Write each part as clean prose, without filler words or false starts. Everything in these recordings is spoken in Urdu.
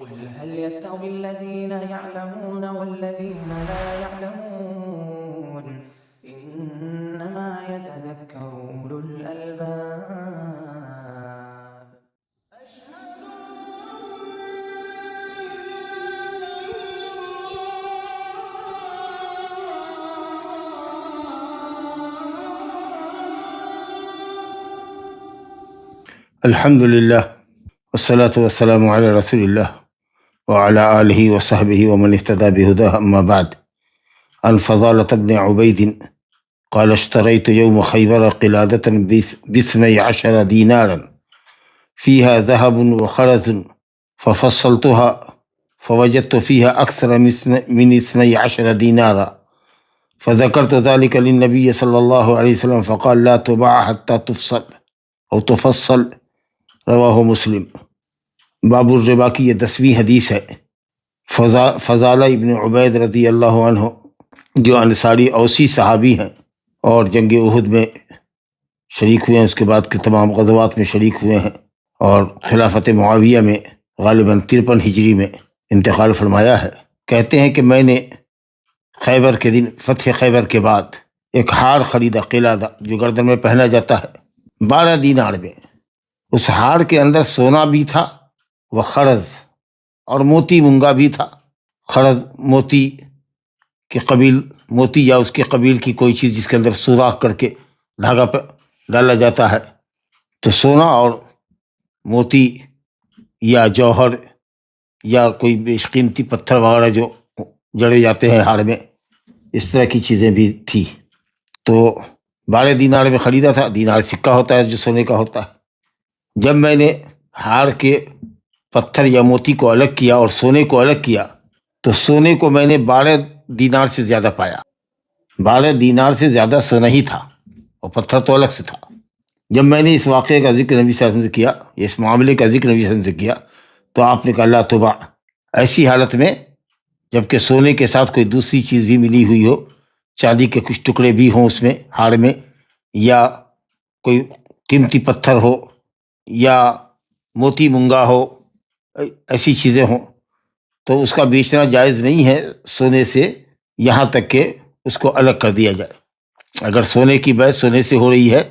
قل هل يستوي الذين يعلمون والذين لا يعلمون إنما يتذكر أولو الألباب. الحمد لله والصلاة والسلام على رسول الله وعلى آله وصحبه ومن اهتدى بهداه أما بعد. عن فضالة بن عبيد قال اشتريت يوم خيبر قلادة ب12 دينارا فيها ذهب وخرز ففصلتها فوجدت فيها أكثر من 12 دينارا فذكرت ذلك للنبي صلى الله عليه وسلم فقال لا تباع حتى تفصل أو تفصل. رواہ مسلم. باب الربا کی یہ 10ویں حدیث ہے. فضالہ ابن عبید رضی اللہ عنہ جو انصاری اوسی صحابی ہیں اور جنگ احد میں شریک ہوئے ہیں، اس کے بعد کے تمام غزوات میں شریک ہوئے ہیں اور خلافت معاویہ میں غالباً 53 ہجری میں انتقال فرمایا ہے، کہتے ہیں کہ میں نے خیبر کے دن فتح خیبر کے بعد ایک ہار خریدا، قلادہ جو گردن میں پہنا جاتا ہے، 12 دینار میں. اس ہار کے اندر سونا بھی تھا، وہ خرز اور موتی منگا بھی تھا. خرز موتی کے قبیل، موتی یا اس کے قبیل کی کوئی چیز جس کے اندر سوراخ کر کے دھاگا پہ ڈالا جاتا ہے. تو سونا اور موتی یا جوہر یا کوئی بیش قیمتی پتھر وغیرہ جو جڑے جاتے ہیں ہار میں، اس طرح کی چیزیں بھی تھی. تو 12 دینار میں خریدا تھا. دینار سکہ ہوتا ہے جو سونے کا ہوتا ہے. جب میں نے ہار کے پتھر یا موتی کو الگ کیا اور سونے کو الگ کیا تو سونے کو میں نے 12 دینار سے زیادہ پایا. 12 دینار سے زیادہ سونا ہی تھا اور پتھر تو الگ سے تھا. جب میں نے اس واقعے کا ذکر نبی صلی اللہ علیہ وسلم سے کیا، اس معاملے کا ذکر نبی صلی اللہ علیہ وسلم سے کیا، تو آپ نے کہا لا تباع، ایسی حالت میں جبکہ سونے کے ساتھ کوئی دوسری چیز بھی ملی ہوئی ہو، چاندی کے کچھ ٹکڑے بھی ہوں اس میں ہار میں، یا کوئی قیمتی پتھر ہو یا موتی منگا ہو، ایسی چیزیں ہوں، تو اس کا بیچنا جائز نہیں ہے سونے سے، یہاں تک کہ اس کو الگ کر دیا جائے. اگر سونے کی بیع سونے سے ہو رہی ہے،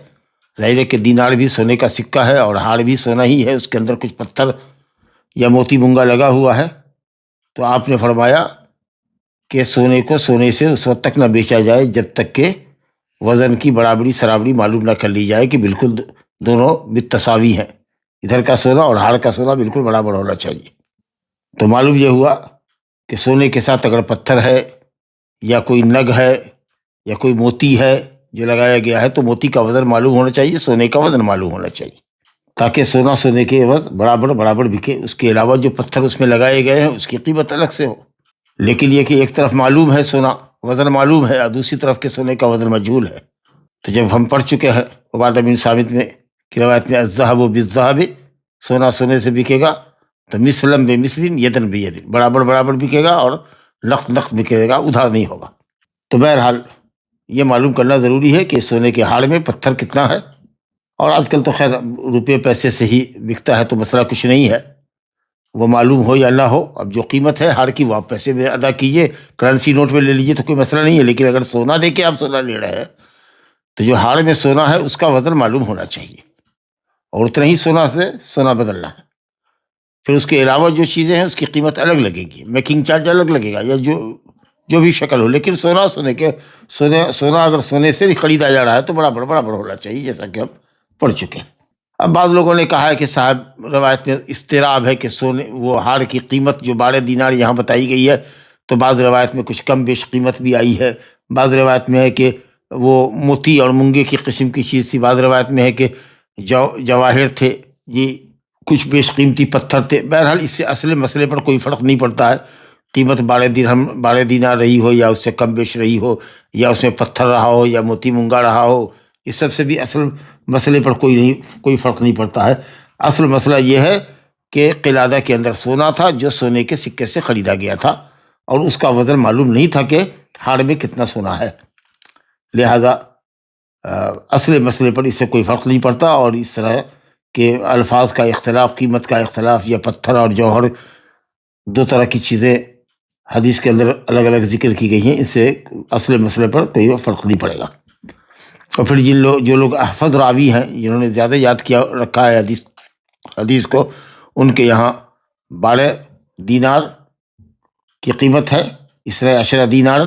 ظاہر ہے کہ دینار بھی سونے کا سکہ ہے اور ہار بھی سونا ہی ہے، اس کے اندر کچھ پتھر یا موتی منگا لگا ہوا ہے، تو آپ نے فرمایا کہ سونے کو سونے سے اس وقت تک نہ بیچا جائے جب تک کہ وزن کی برابری سرابری معلوم نہ کر لی جائے کہ بالکل دونوں بالتساوی ہیں، ادھر کا سونا اور ہار کا سونا بالکل برابر ہونا چاہیے. تو معلوم یہ ہوا کہ سونے کے ساتھ اگر پتھر ہے یا کوئی نگ ہے یا کوئی موتی ہے جو لگایا گیا ہے تو موتی کا وزن معلوم ہونا چاہیے، سونے کا وزن معلوم ہونا چاہیے، تاکہ سونا سونے کے عوض برابر بکے. اس کے علاوہ جو پتھر اس میں لگائے گئے ہیں اس کی قیمت الگ سے ہو. لیکن یہ کہ ایک طرف معلوم ہے سونا وزن معلوم ہے اور دوسری طرف کے سونے کا وزن مجہول ہے. تو جب ہم پڑھ چکے ہیں عبادہ بن ثابت میں کی روایت میں الذهب بالذهب، سونا سونے سے بکے گا تو مثلاً بمثل یدن بید، برابر بکے گا اور نقد بکے گا، ادھار نہیں ہوگا. تو بہرحال یہ معلوم کرنا ضروری ہے کہ سونے کے ہار میں پتھر کتنا ہے. اور آج کل تو خیر روپے پیسے سے ہی بکتا ہے تو مسئلہ کچھ نہیں ہے، وہ معلوم ہو یا نہ ہو. اب جو قیمت ہے ہار کی وہ آپ پیسے میں ادا کیجئے، کرنسی نوٹ میں لے لیجئے تو کوئی مسئلہ نہیں ہے. لیکن اگر سونا دے کے آپ سونا لے رہے ہیں تو جو ہار میں سونا ہے اس کا وزن معلوم ہونا چاہیے اور اتنا ہی سونا سے سونا بدلنا ہے. پھر اس کے علاوہ جو چیزیں ہیں اس کی قیمت الگ لگے گی، میکنگ چارج الگ لگے گا یا جو بھی شکل ہو. لیکن سونا اگر سونے سے خریدا جا رہا ہے تو برابر ہونا چاہیے، جیسا کہ ہم پڑھ چکے ہیں. اب بعض لوگوں نے کہا ہے کہ صاحب روایت میں اضطراب ہے کہ سونے وہ ہار کی قیمت جو 12 دینار یہاں بتائی گئی ہے تو بعض روایت میں کچھ کم بیش قیمت بھی آئی ہے. بعض روایت میں ہے کہ وہ موتی اور منگے کی قسم کی چیز تھی. بعض روایت میں ہے کہ جواہر تھے، یہ کچھ بیش قیمتی پتھر تھے. بہرحال اس سے اصل مسئلے پر کوئی فرق نہیں پڑتا ہے. قیمت 12 دینار رہی ہو یا اس سے کم بیش رہی ہو یا اس میں پتھر رہا ہو یا موتی منگا رہا ہو، اس سب سے بھی اصل مسئلے پر کوئی فرق نہیں پڑتا ہے. اصل مسئلہ یہ ہے کہ قلادہ کے اندر سونا تھا جو سونے کے سکے سے خریدا گیا تھا اور اس کا وزن معلوم نہیں تھا کہ ہار میں کتنا سونا ہے. لہذا اصل مسئلے پر اس سے کوئی فرق نہیں پڑتا. اور اس طرح کہ الفاظ کا اختلاف، قیمت کا اختلاف یا پتھر اور جوہر دو طرح کی چیزیں حدیث کے اندر الگ الگ ذکر کی گئی ہیں، اس سے اصل مسئلے پر کوئی فرق نہیں پڑے گا۔ اور پھر جو لوگ احفظ راوی ہیں، جنہوں نے زیادہ یاد کیا رکھا ہے حدیث کو، ان کے یہاں 12 دینار کی قیمت ہے، اسرا 10 دینار،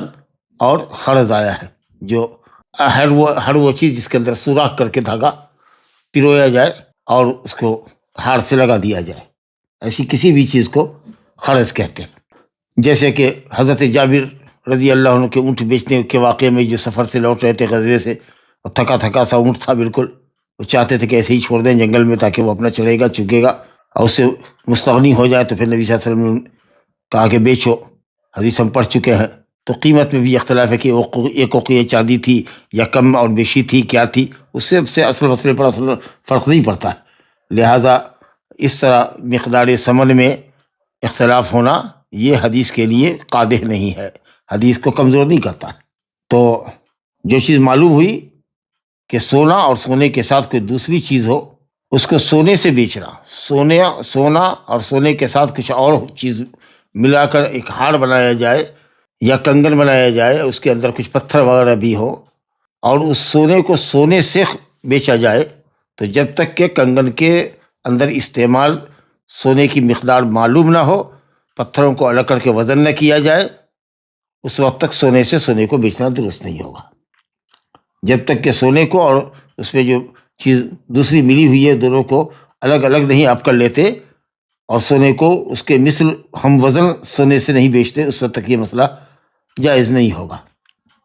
اور خرز آیا ہے، جو ہر وہ چیز جس کے اندر سوراخ کر کے دھاگا پرویا جائے اور اس کو ہار سے لگا دیا جائے، ایسی کسی بھی چیز کو خرز کہتے ہیں۔ جیسے کہ حضرت جابر رضی اللہ عنہ کے اونٹ بیچنے کے واقعے میں، جو سفر سے لوٹ رہے تھے غزوے سے، اور تھکا سا اونٹ تھا بالکل، وہ چاہتے تھے کہ ایسے ہی چھوڑ دیں جنگل میں تاکہ وہ اپنا چڑھے گا چگے گا اور اس سے مستغنی ہو جائے، تو پھر نبی صلی اللہ علیہ وسلم نے کہا کہ بیچو، حدیث ہم پڑھ چکے ہیں۔ تو قیمت میں بھی اختلاف ہے کہ ایک اوقیہ چاندی تھی یا کم اور بیشی تھی، کیا تھی، اس سے اصل مسئلے پر اصل فرق نہیں پڑتا ہے۔ لہذا اس طرح مقدار ثمن میں اختلاف ہونا یہ حدیث کے لیے قادح نہیں ہے، حدیث کو کمزور نہیں کرتا۔ تو جو چیز معلوم ہوئی کہ سونا اور سونے کے ساتھ کوئی دوسری چیز ہو، اس کو سونے سے بیچنا، سونا اور سونے کے ساتھ کچھ اور چیز ملا کر ایک ہار بنایا جائے یا کنگن بنایا جائے، اس کے اندر کچھ پتھر وغیرہ بھی ہو، اور اس سونے کو سونے سے بیچا جائے، تو جب تک کہ کنگن کے اندر استعمال سونے کی مقدار معلوم نہ ہو، پتھروں کو الگ کر کے وزن نہ کیا جائے، اس وقت تک سونے کو بیچنا درست نہیں ہوگا۔ جب تک کہ سونے کو اور اس میں جو چیز دوسری ملی ہوئی ہے، دونوں کو الگ الگ نہیں آپ کر لیتے اور سونے کو اس کے مثل ہم وزن سونے سے نہیں بیچتے، اس وقت تک یہ مسئلہ جائز نہیں ہوگا،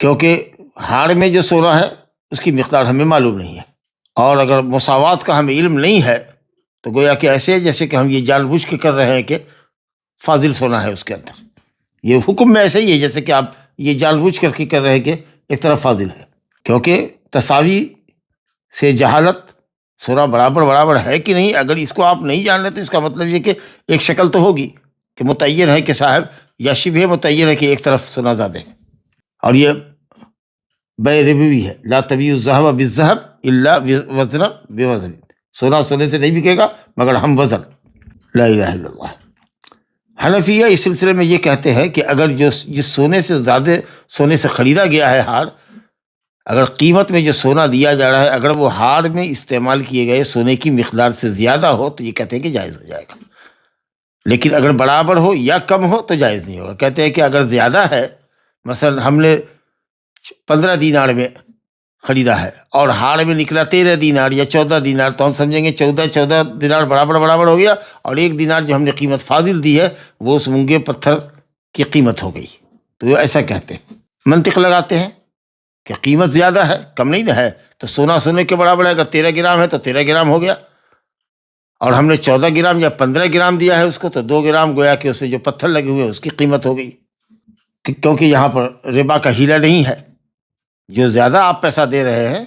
کیونکہ ہار میں جو سونا ہے اس کی مقدار ہمیں معلوم نہیں ہے، اور اگر مساوات کا ہمیں علم نہیں ہے تو گویا کہ ایسے ہے جیسے کہ ہم یہ جان بوجھ کے کر رہے ہیں کہ فاضل سونا ہے اس کے اندر، یہ حکم میں ایسے ہی ہے جیسے کہ آپ یہ جان بوجھ کر کے کر رہے ہیں کہ ایک طرف فاضل ہے، کیونکہ تساوی سے جہالت، سونا برابر ہے کہ نہیں، اگر اس کو آپ نہیں جان رہے تو اس کا مطلب یہ کہ ایک شکل تو ہوگی کہ متعین ہے کہ صاحب، یا شبہ متعین ہے کہ ایک طرف سونا زیادہ ہے۔ اور یہ بے ربوی ہے، لا تبیع الذهب بالذهب الا وزنا بوزن، سونا سونے سے نہیں بکے گا مگر ہم وزن۔ لا الہ الا اللہ۔ حنفیہ اس سلسلے میں یہ کہتے ہیں کہ اگر جس سونے سے زیادہ سونے سے خریدا گیا ہے ہار، اگر قیمت میں جو سونا دیا جا رہا ہے اگر وہ ہار میں استعمال کیے گئے سونے کی مقدار سے زیادہ ہو تو یہ کہتے ہیں کہ جائز ہو جائے گا، لیکن اگر برابر ہو یا کم ہو تو جائز نہیں ہوگا۔ کہتے ہیں کہ اگر زیادہ ہے، مثلا ہم نے 15 دینار میں خریدا ہے اور ہار میں نکلا 13 دینار یا 14 دینار، تو ہم سمجھیں گے 14 دینار برابر ہو گیا، اور 1 دینار جو ہم نے قیمت فاضل دی ہے وہ اس مونگے پتھر کی قیمت ہو گئی، تو وہ ایسا کہتے ہیں، منطق لگاتے ہیں کہ قیمت زیادہ ہے، کم نہیں نہ ہے، تو سونا سونے کے برابر ہے، اگر 13 گرام ہے تو 13 گرام ہو گیا، اور ہم نے 14 گرام یا 15 گرام دیا ہے اس کو، تو 2 گرام گویا کہ اس میں جو پتھر لگے ہوئے اس کی قیمت ہو گئی، کیونکہ یہاں پر ربا کا ہیلہ نہیں ہے، جو زیادہ آپ پیسہ دے رہے ہیں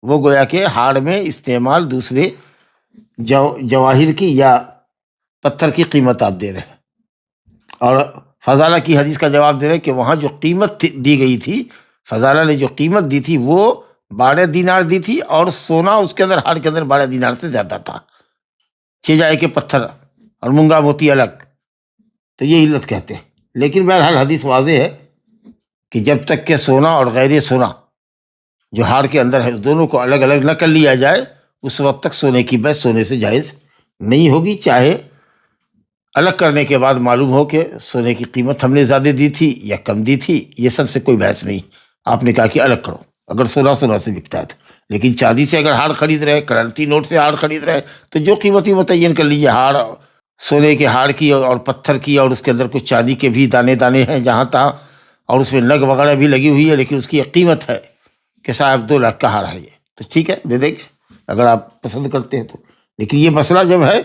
وہ گویا کہ ہار میں استعمال دوسرے جواہر کی یا پتھر کی قیمت آپ دے رہے ہیں، اور فضالہ کی حدیث کا جواب دے رہے ہیں کہ وہاں جو قیمت دی گئی تھی، فضالہ نے جو قیمت دی تھی وہ 12 دینار دی تھی، اور سونا اس کے اندر ہار کے اندر 12 دینار سے زیادہ تھا، چیجائے کے پتھر اور مونگا موتی الگ، تو یہ علت کہتے ہیں۔ لیکن بہرحال حدیث واضح ہے کہ جب تک کہ سونا اور غیر سونا جو ہار کے اندر ہے دونوں کو الگ الگ نہ کر لیا جائے، اس وقت تک سونے کی بیع سونے سے جائز نہیں ہوگی، چاہے الگ کرنے کے بعد معلوم ہو کہ سونے کی قیمت ہم نے زیادہ دی تھی یا کم دی تھی، یہ سب سے کوئی بحث نہیں، آپ نے کہا کہ الگ کرو اگر سونا سے بکتا ہے تو۔ لیکن چاندی سے اگر ہار خرید رہے، کرنسی نوٹ سے ہار خرید رہے، تو جو قیمت ہی متعین کر لیجیے، ہار سونے کے ہار کی اور پتھر کی، اور اس کے اندر کچھ چاندی کے بھی دانے ہیں جہاں تہاں، اور اس میں نگ وغیرہ بھی لگی ہوئی ہے، لیکن اس کی ایک قیمت ہے کہ صاحب 2 لاکھ کا ہار ہے یہ، تو ٹھیک ہے دے دیں گے اگر آپ پسند کرتے ہیں تو۔ لیکن یہ مسئلہ جب ہے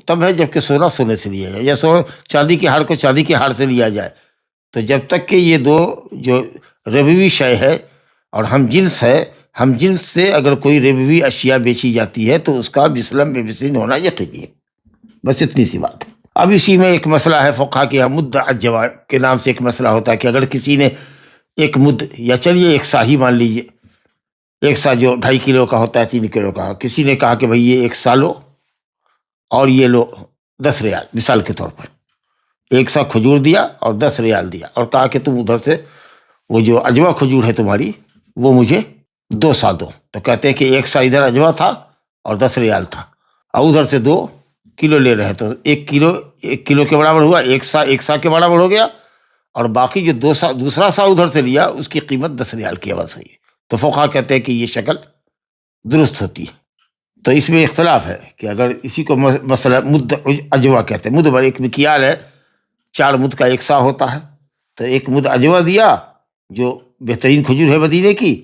تب ہے جب کہ سونا سونے سے لیا جائے، یا چاندی کے ہار کو چاندی کے ہار سے لیا جائے، تو جب تک کہ یہ دو جو ربوی شے ہے اور ہم جنس ہے، ہم جنس سے اگر کوئی ربوی اشیاء بیچی جاتی ہے تو اس کا بسلم بے بسلم ہونا یقینی ہے، بس اتنی سی بات ہے۔ اب اسی میں ایک مسئلہ ہے فقہا کے مدعا الجواہ کے نام سے ایک مسئلہ ہوتا ہے کہ اگر کسی نے ایک مد، یا چلیے ایک سا ہی مان لیجیے، ایک سا جو 2.5 کلو کا ہوتا ہے، 3 کلو کا، کسی نے کہا کہ بھئی یہ 1 سا لو اور یہ لو 10 ریال مثال کے طور پر، 1 سا کھجور دیا اور 10 ریال دیا، اور کہا کہ تم ادھر سے وہ جو اجوا کھجور ہے تمہاری وہ مجھے 2 سا دو۔ تو کہتے ہیں کہ 1 سا ادھر اجوا تھا اور 10 ریال تھا، اور ادھر سے 2 کلو لے رہے، تو 1 کلو کے برابر ہوا، 1 سا کے برابر ہو گیا، اور باقی جو دوسرا سا ادھر سے لیا اس کی قیمت 10 ریال کی عوض ہوئی۔ تو فقہا کہتے ہیں کہ یہ شکل درست ہوتی ہے۔ تو اس میں اختلاف ہے کہ اگر اسی کو مسئلہ مد اجوا کہتے ہیں، مد بر ایک مکیال ہے، 4 مد کا 1 سا ہوتا ہے، تو 1 مد اجوا دیا جو بہترین کھجور ہے مدینے کی،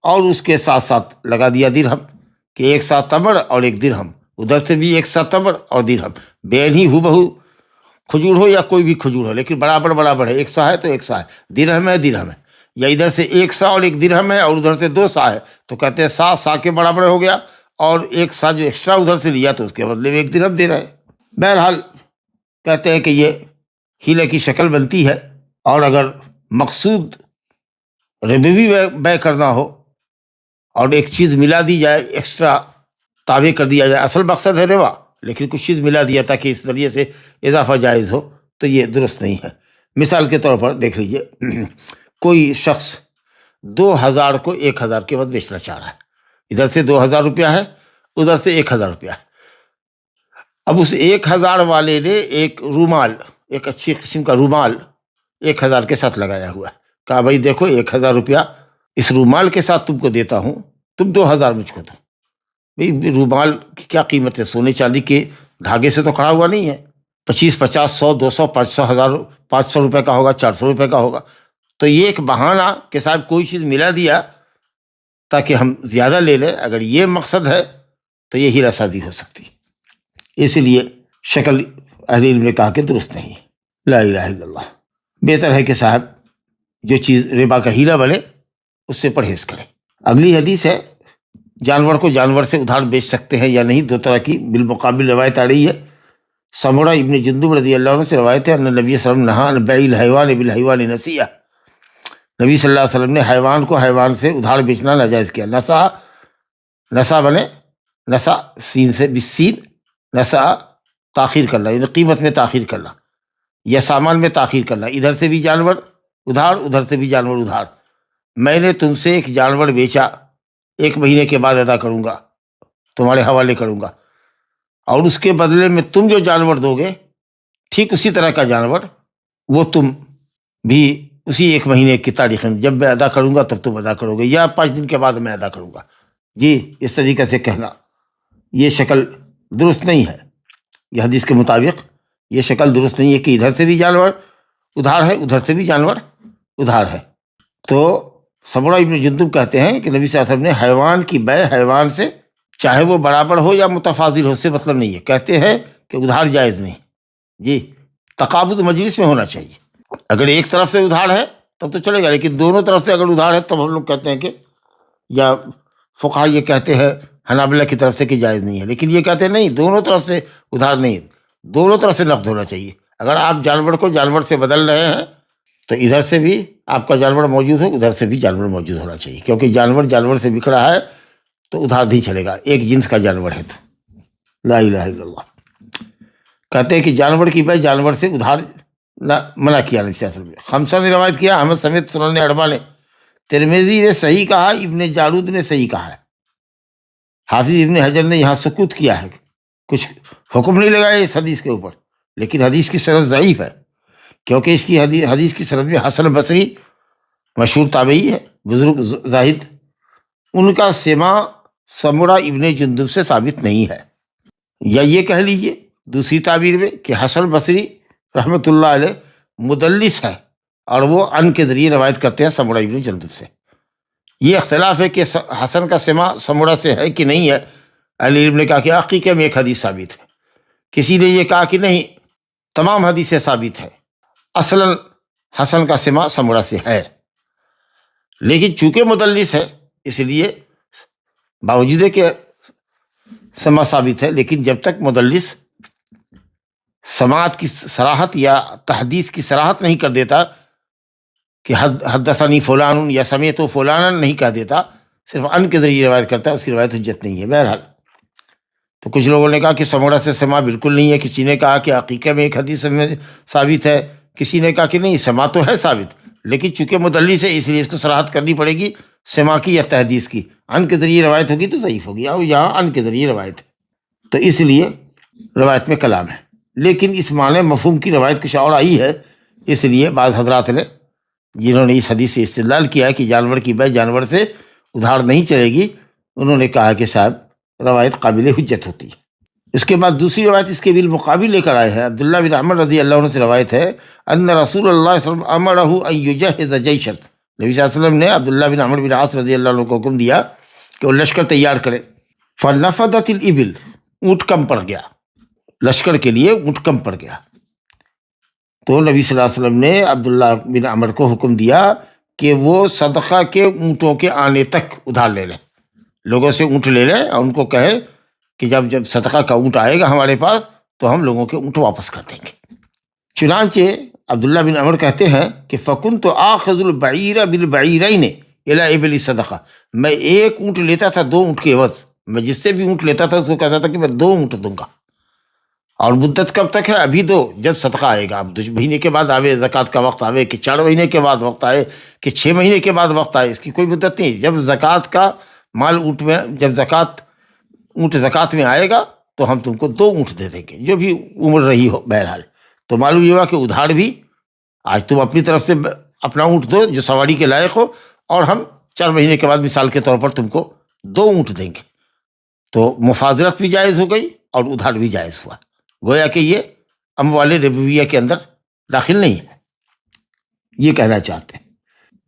اور اس کے ساتھ ساتھ لگا دیا درہم کہ 1 سا تمر اور 1 درہم، ادھر سے بھی 1 سا تمر اور درہم، بین ہی ہو بہو کھجور ہو یا کوئی بھی کھجور ہو، لیکن برابر ہے، 1 سا ہے تو 1 سا ہے، درہم ہے درہم ہے، یا ادھر سے 1 سا اور 1 درہم ہے اور ادھر سے 2 سا ہے، تو کہتے ہیں سا کے برابر ہو گیا، اور 1 سا جو ایکسٹرا ادھر سے لیا تو اس کے بدلے میں 1 درہم دے رہے۔ بہرحال کہتے ہیں کہ یہ ہیلے کی شکل بنتی ہے، اور اگر مقصود ربوی بے کرنا ہو اور ایک چیز ملا دی جائے، ایکسٹرا تابع کر دیا جائے، اصل مقصد ہے ربا، لیکن کچھ چیز ملا دیا تاکہ اس ذریعے سے اضافہ جائز ہو، تو یہ درست نہیں ہے۔ مثال کے طور پر دیکھ لیجئے، کوئی شخص 2000 کو 1000 کے بعد بیچنا چاہ رہا ہے، ادھر سے 2000 روپیہ ہے، ادھر سے 1000 روپیہ ہے۔ اب اس 1000 والے نے ایک رومال، ایک اچھی قسم کا رومال 1000 کے ساتھ لگایا ہوا ہے، کہا بھائی دیکھو 1000 روپیہ اس رومال کے ساتھ تم کو دیتا ہوں، تم 2000 مجھ کو دو۔ بھائی رومال کی کیا قیمت ہے؟ سونے چاندی کے دھاگے سے تو کھڑا ہوا نہیں ہے، 25 50 100 200 500 1000 500 روپے کا ہوگا، 400 روپے کا ہوگا۔ تو یہ ایک بہانہ کہ صاحب کوئی چیز ملا دیا تاکہ ہم زیادہ لے لیں، اگر یہ مقصد ہے تو یہ ہیرا سازی ہو سکتی ہے۔ اسی لیے شکل اہل علم نے کہا کہ درست نہیں۔ لا الہ الا اللہ، بہتر ہے کہ صاحب جو چیز ربا کا ہیرا بنے اس سے پرہیز کریں۔ اگلی حدیث ہے، جانور کو جانور سے ادھار بیچ سکتے ہیں یا نہیں، 2 طرح کی بالمقابل روایت آ رہی ہے۔ سمرہ ابن جندب رضی اللہ عنہ سے روایت ہے، ان نبی صلی اللہ علیہ وسلم نہا عن بیع الحیوان بالحیوان نسیہ، نبی صلی اللہ علیہ وسلم نے حیوان کو حیوان سے ادھار بیچنا ناجائز کیا۔ نسا بنے، نسا سین سے بالسین، نسا تاخیر کرنا، یعنی قیمت میں تاخیر کرنا یا سامان میں تاخیر کرنا، ادھر سے بھی جانور ادھار، ادھر سے بھی جانور ادھار۔ میں نے تم سے ایک جانور بیچا، 1 مہینے کے بعد ادا کروں گا، تمہارے حوالے کروں گا، اور اس کے بدلے میں تم جو جانور دو گے ٹھیک اسی طرح کا جانور وہ تم بھی اسی 1 مہینے کی تاریخ میں، جب میں ادا کروں گا تب تم ادا کرو گے، یا 5 دن کے بعد میں ادا کروں گا۔ جی اس طریقے سے کہنا یہ شکل درست نہیں ہے، یہ حدیث کے مطابق یہ شکل درست نہیں ہے کہ ادھر سے بھی جانور ادھار ہے، ادھر سے بھی جانور ادھار ہے۔ تو سمرہ ابن جندب کہتے ہیں کہ نبی صلی اللہ علیہ وسلم نے حیوان کی بیع حیوان سے، چاہے وہ برابر ہو یا متفاضل ہو، سے مطلب نہیں ہے، کہتے ہیں کہ ادھار جائز نہیں۔ جی تقابض مجلس میں ہونا چاہیے، اگر ایک طرف سے ادھار ہے تب تو چلے گا، لیکن دونوں طرف سے اگر ادھار ہے تب ہم لوگ کہتے ہیں کہ، یا فقہا یہ کہتے ہیں حنابلہ کی طرف سے کہ جائز نہیں ہے، لیکن یہ کہتے ہیں نہیں، دونوں طرف سے ادھار نہیں، دونوں طرف سے نقد ہونا چاہیے۔ اگر آپ جانور کو جانور سے بدل رہے ہیں تو ادھر سے بھی آپ کا جانور موجود ہو، ادھر سے بھی جانور موجود ہونا چاہیے، کیونکہ جانور جانور سے بکھ رہا ہے تو ادھار نہیں چلے گا، ایک جنس کا جانور ہے تو۔ لا الہ الا اللہ، کہتے ہیں کہ جانور کی بیع جانور سے ادھار منع کیا نبی صلی اللہ علیہ وسلم نے۔ خمسہ نے روایت کیا، احمد سمیت سنن اربعہ نے، ترمذی نے صحیح کہا، ابن جارود نے صحیح کہا ہے، حافظ ابن حجر نے یہاں سکوت کیا ہے، کچھ حکم نہیں لگایا اس حدیث کے اوپر، لیکن حدیث کی سند ضعیف ہے، کیونکہ اس کی حدیث کی سند میں حسن بصری مشہور تابعی ہے، بزرگ زاہد، ان کا سماع سمرہ ابن جندب سے ثابت نہیں ہے۔ یا یہ کہہ لیجئے دوسری تعبیر میں کہ حسن بصری رحمۃ اللہ علیہ مدلس ہے، اور وہ عن کے ذریعے روایت کرتے ہیں سمرہ ابن جندب سے۔ یہ اختلاف ہے کہ حسن کا سماع سمرہ سے ہے کہ نہیں ہے۔ اہل علم نے کہا کہ حقیقت میں ایک حدیث ثابت ہے، کسی نے یہ کہا کہ نہیں تمام حدیثیں ثابت ہے، اصلاً حسن کا سماع سمرہ سے ہے، لیکن چونکہ مدلس ہے اس لیے باوجود ہے کہ سماع ثابت ہے، لیکن جب تک مدلس سماعت کی صراحت یا تحدیث کی صراحت نہیں کر دیتا کہ حدثنی فلان یا سمیعت فلانا نہیں کہہ دیتا، صرف عن کے ذریعے روایت کرتا ہے، اس کی روایت حجت نہیں ہے۔ بہرحال تو کچھ لوگوں نے کہا کہ سموڑا سے سما بالکل نہیں ہے، کسی نے کہا کہ عقیقہ میں ایک حدیث میں ثابت ہے، کسی نے کہا کہ نہیں سما تو ہے ثابت، لیکن چونکہ مدلس ہے اس لیے اس کو صراحت کرنی پڑے گی سما کی یا تحدیث کی، عن کے ذریعے روایت ہوگی تو ضعیف ہوگی، اور یہاں عن کے ذریعے روایت ہے تو اس لیے روایت میں کلام ہے، لیکن اس معنی مفہوم کی روایت کچھ اور آئی ہے، اس لیے بعض حضرات نے جنہوں نے اس حدیث سے استدلال کیا ہے کہ جانور کی بے جانور سے ادھار نہیں چلے گی، انہوں نے کہا کہ صاحب روایت قابل حجت ہوتی ہے۔ اس کے بعد دوسری روایت اس کے بالمقابل لے کر آئے ہیں، عبداللہ بن عمر رضی اللہ عنہ سے روایت ہے، ان رسول اللہ صلی اللہ علیہ وسلم امرہ ان یجہز جیشا، نبی صلی اللہ علیہ وسلم نے عبداللہ بن عمر بن عاص رضی اللہ عنہ کو حکم دیا کہ وہ لشکر تیار کرے، فنفدت الابل، اونٹ کم پڑ گیا، لشکر کے لیے اونٹ کم پڑ گیا، تو نبی صلی اللہ علیہ وسلم نے عبداللہ بن عمر کو حکم دیا کہ وہ صدقہ کے اونٹوں کے آنے تک ادھار لے لیں، لوگوں سے اونٹ لے لیں اور ان کو کہے کہ جب صدقہ کا اونٹ آئے گا ہمارے پاس تو ہم لوگوں کے اونٹ واپس کر دیں گے۔ چنانچہ عبداللہ بن عمر کہتے ہیں کہ فَكُنْتُ آخذ البعیر بالبعیرین الی ابل صدقہ، میں ایک اونٹ لیتا تھا 2 اونٹ کے عوض، میں جس سے بھی اونٹ لیتا تھا اس کو کہتا تھا کہ میں 2 اونٹ دوں گا، اور مدت کب تک ہے؟ ابھی 2، جب صدقہ آئے گا، اب 2 مہینے کے بعد آوے، زکوٰۃ کا وقت آوے، کہ 4 مہینے کے بعد وقت آئے، کہ 6 مہینے کے بعد وقت آئے، اس کی کوئی مدت نہیں، جب زکوٰۃ کا مال اونٹ میں، جب اونٹ زکوٰۃ میں آئے گا تو ہم تم کو 2 اونٹ دے دیں گے، جو بھی عمر رہی ہو بہرحال۔ تو معلوم یہ ہوا کہ ادھار بھی آج تم اپنی طرف سے اپنا اونٹ دو جو سواری کے لائق ہو، اور ہم 4 مہینے کے بعد مثال کے طور پر تم کو 2 اونٹ دیں گے، تو مفاضلت بھی جائز ہو گئی اور ادھار بھی جائز ہوا، گویا کہ یہ اموال ربویہ کے اندر داخل نہیں ہے، یہ کہنا چاہتے ہیں۔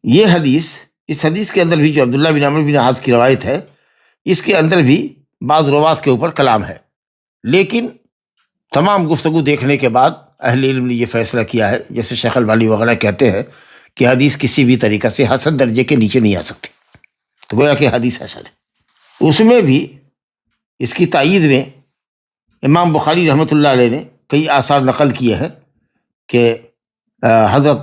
یہ حدیث، اس حدیث کے اندر بھی جو عبداللہ بن عمر بن عاص کی روایت ہے، اس کے اندر بھی بعض روات کے اوپر کلام ہے، لیکن تمام گفتگو دیکھنے کے بعد اہل علم نے یہ فیصلہ کیا ہے، جیسے شیخ البانی وغیرہ کہتے ہیں کہ حدیث کسی بھی طریقہ سے حسن درجے کے نیچے نہیں آ سکتی، تو گویا کہ حدیث حسن ہے۔ اس میں بھی اس کی تائید میں امام بخاری رحمۃ اللہ علیہ نے کئی آثار نقل کیے ہیں کہ حضرت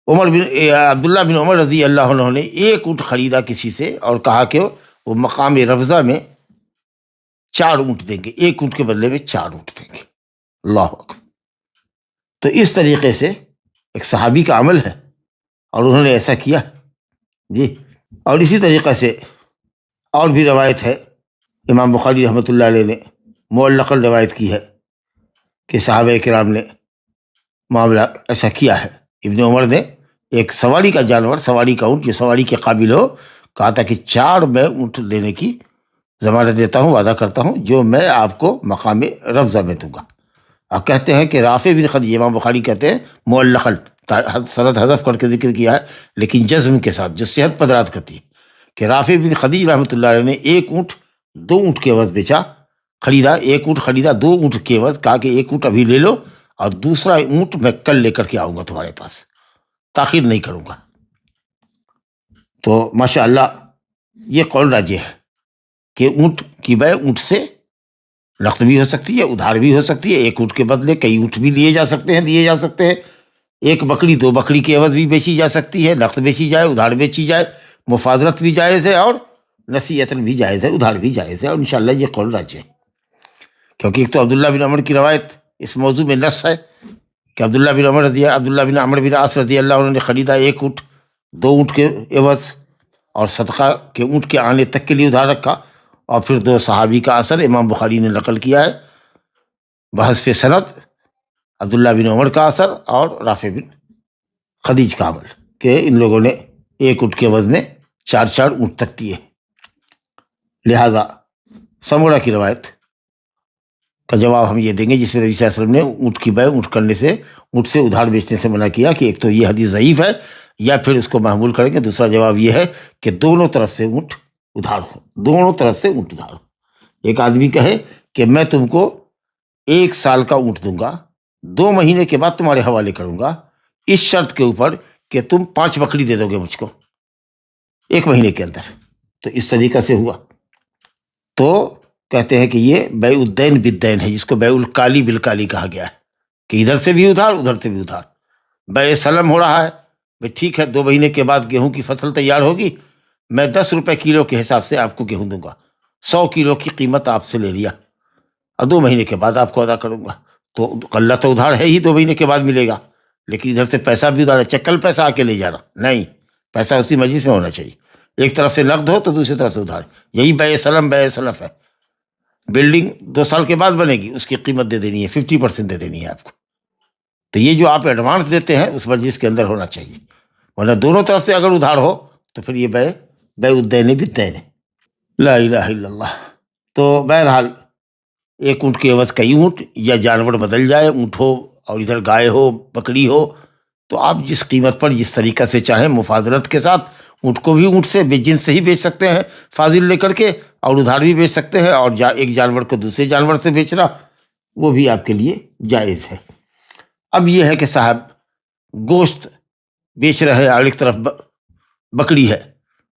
عبداللہ بن عمر رضی اللہ عنہ نے 1 اونٹ خریدا کسی سے اور کہا کہ وہ مقام رفضہ میں 4 اونٹ دیں گے، 1 اونٹ کے بدلے میں 4 اونٹ دیں گے، اللہ اکبر۔ تو اس طریقے سے ایک صحابی کا عمل ہے اور انہوں نے ایسا کیا جی۔ اور اسی طریقے سے اور بھی روایت ہے، امام بخاری رحمۃ اللہ علیہ نے معلقاً روایت کی ہے کہ صحابہ کرام نے معاملہ ایسا کیا ہے، ابن عمر نے ایک سواری کا جانور، سواری کا اونٹ جو سواری کے قابل ہو، کہا تھا کہ 4 میں اونٹ دینے کی ضمانت دیتا ہوں، وعدہ کرتا ہوں، جو میں آپ کو مقام رفضہ میں دوں گا۔ اب کہتے ہیں کہ رافع بن خدیج، امام بخاری کہتے ہیں معلقاً، سند حذف کر کے ذکر کیا ہے لیکن جزم کے ساتھ جو صحت پر دلالت کرتی ہے، کہ رافع بن خدیج رحمۃ اللہ علیہ نے 1 اونٹ 2 اونٹ کے عوض بیچا، خریدا، 1 اونٹ خریدا 2 اونٹ کے عوض، کہا کہ 1 اونٹ ابھی لے لو اور دوسرا اونٹ میں کل لے کر کے آؤں گا تمہارے پاس، تاخیر نہیں کروں گا۔ تو ماشاء اللہ یہ قول راجح ہے کہ اونٹ کی بے اونٹ سے نقد بھی ہو سکتی ہے، ادھار بھی ہو سکتی ہے، 1 اونٹ کے بدلے کئی اونٹ بھی لیے جا سکتے ہیں، دیے جا سکتے ہیں، 1 بکری 2 بکری کے عوض بھی بیچی جا سکتی ہے، نقد بیچی جائے، ادھار بیچی جائے، مفاضلت بھی جائز ہے اور نصیحتاً بھی جائز ہے، ادھار بھی جائز ہے، اور انشاءاللہ یہ قول راجح ہے، کیونکہ ایک تو عبداللہ بن عمر کی روایت اس موضوع میں نص ہے کہ عبداللہ بن عمر بن عاص رضی اللہ عنہ نے خریدا 1 اونٹ 2 اونٹ کے عوض اور صدقہ کے اونٹ کے آنے تک کے لیے ادھار رکھا، اور پھر 2 صحابی کا اثر امام بخاری نے نقل کیا ہے بحذف سند، عبداللہ بن عمر کا اثر اور رافع بن خدیج کا عمل، کہ ان لوگوں نے 1 اونٹ کے عوض میں 4 اونٹ تک دیے۔ لہذا سمورہ کی روایت کا جواب ہم یہ دیں گے جس میں نبی صلی اللہ علیہ وسلم نے اونٹ کی بے اونٹ کرنے سے، اونٹ سے ادھار بیچنے سے منع کیا، کہ ایک تو یہ حدیث ضعیف ہے یا پھر اس کو محمول کریں گے، دوسرا جواب یہ ہے کہ دونوں طرف سے اونٹ ادھار ہو، دونوں طرف سے اونٹ ادھار ہو۔ ایک آدمی کہے کہ میں تم کو 1 سال کا اونٹ دوں گا، 2 مہینے کے بعد تمہارے حوالے کروں گا، اس شرط کے اوپر کہ تم 5 بکری دے دو گے مجھ کو 1 مہینے کے اندر، تو اس طریقہ سے ہوا۔ تو کہتے ہیں کہ یہ بیع الدین بالدین ہے، جس کو بیع الکالی بالکالی کہا گیا ہے، کہ ادھر سے بھی ادھار ادھر سے بھی ادھار۔ بیع سلم ہو رہا ہے، بھائی ٹھیک ہے 2 مہینے کے بعد گیہوں کی فصل تیار ہوگی، میں 10 روپے کلو کے حساب سے آپ کو گیہوں دوں گا، 100 کلو کی قیمت آپ سے لے لیا اور 2 مہینے کے بعد آپ کو ادا کروں گا، تو غلہ تو ادھار ہے ہی، 2 مہینے کے بعد ملے گا، لیکن ادھر سے پیسہ بھی ادھار ہے، چکل پیسہ آ کے لے جانا نہیں، پیسہ اسی مجلس میں ہونا چاہیے، ایک طرف سے نقد ہو تو دوسری طرف سے ادھار، یہی بیع سلم بیع سلف ہے۔ بلڈنگ 2 سال کے بعد بنے گی، اس کی قیمت دے دینی ہے، 50% دے دینی ہے آپ کو، تو یہ جو آپ ایڈوانس دیتے ہیں اس مجلس کے اندر ہونا چاہیے، ورنہ دونوں طرف سے اگر ادھار ہو تو پھر یہ بیع الدین بالدین ہے۔ لا الہ الا اللہ۔ تو بہرحال ایک اونٹ کے عوض کئی اونٹ، یا جانور بدل جائے، اونٹ ہو اور ادھر گائے ہو بکری ہو، تو آپ جس قیمت پر جس طریقہ سے چاہیں مفاضلت کے ساتھ اونٹ کو بھی اونٹ سے بے جنس سے ہی بیچ سکتے ہیں فاضل لے کر کے، اور ادھار بھی بیچ سکتے ہیں، اور ایک جانور کو دوسرے جانور سے بیچنا وہ بھی آپ کے لیے جائز ہے۔ اب یہ ہے کہ صاحب گوشت بیچ رہے ہیں اور ایک طرف بکری ہے،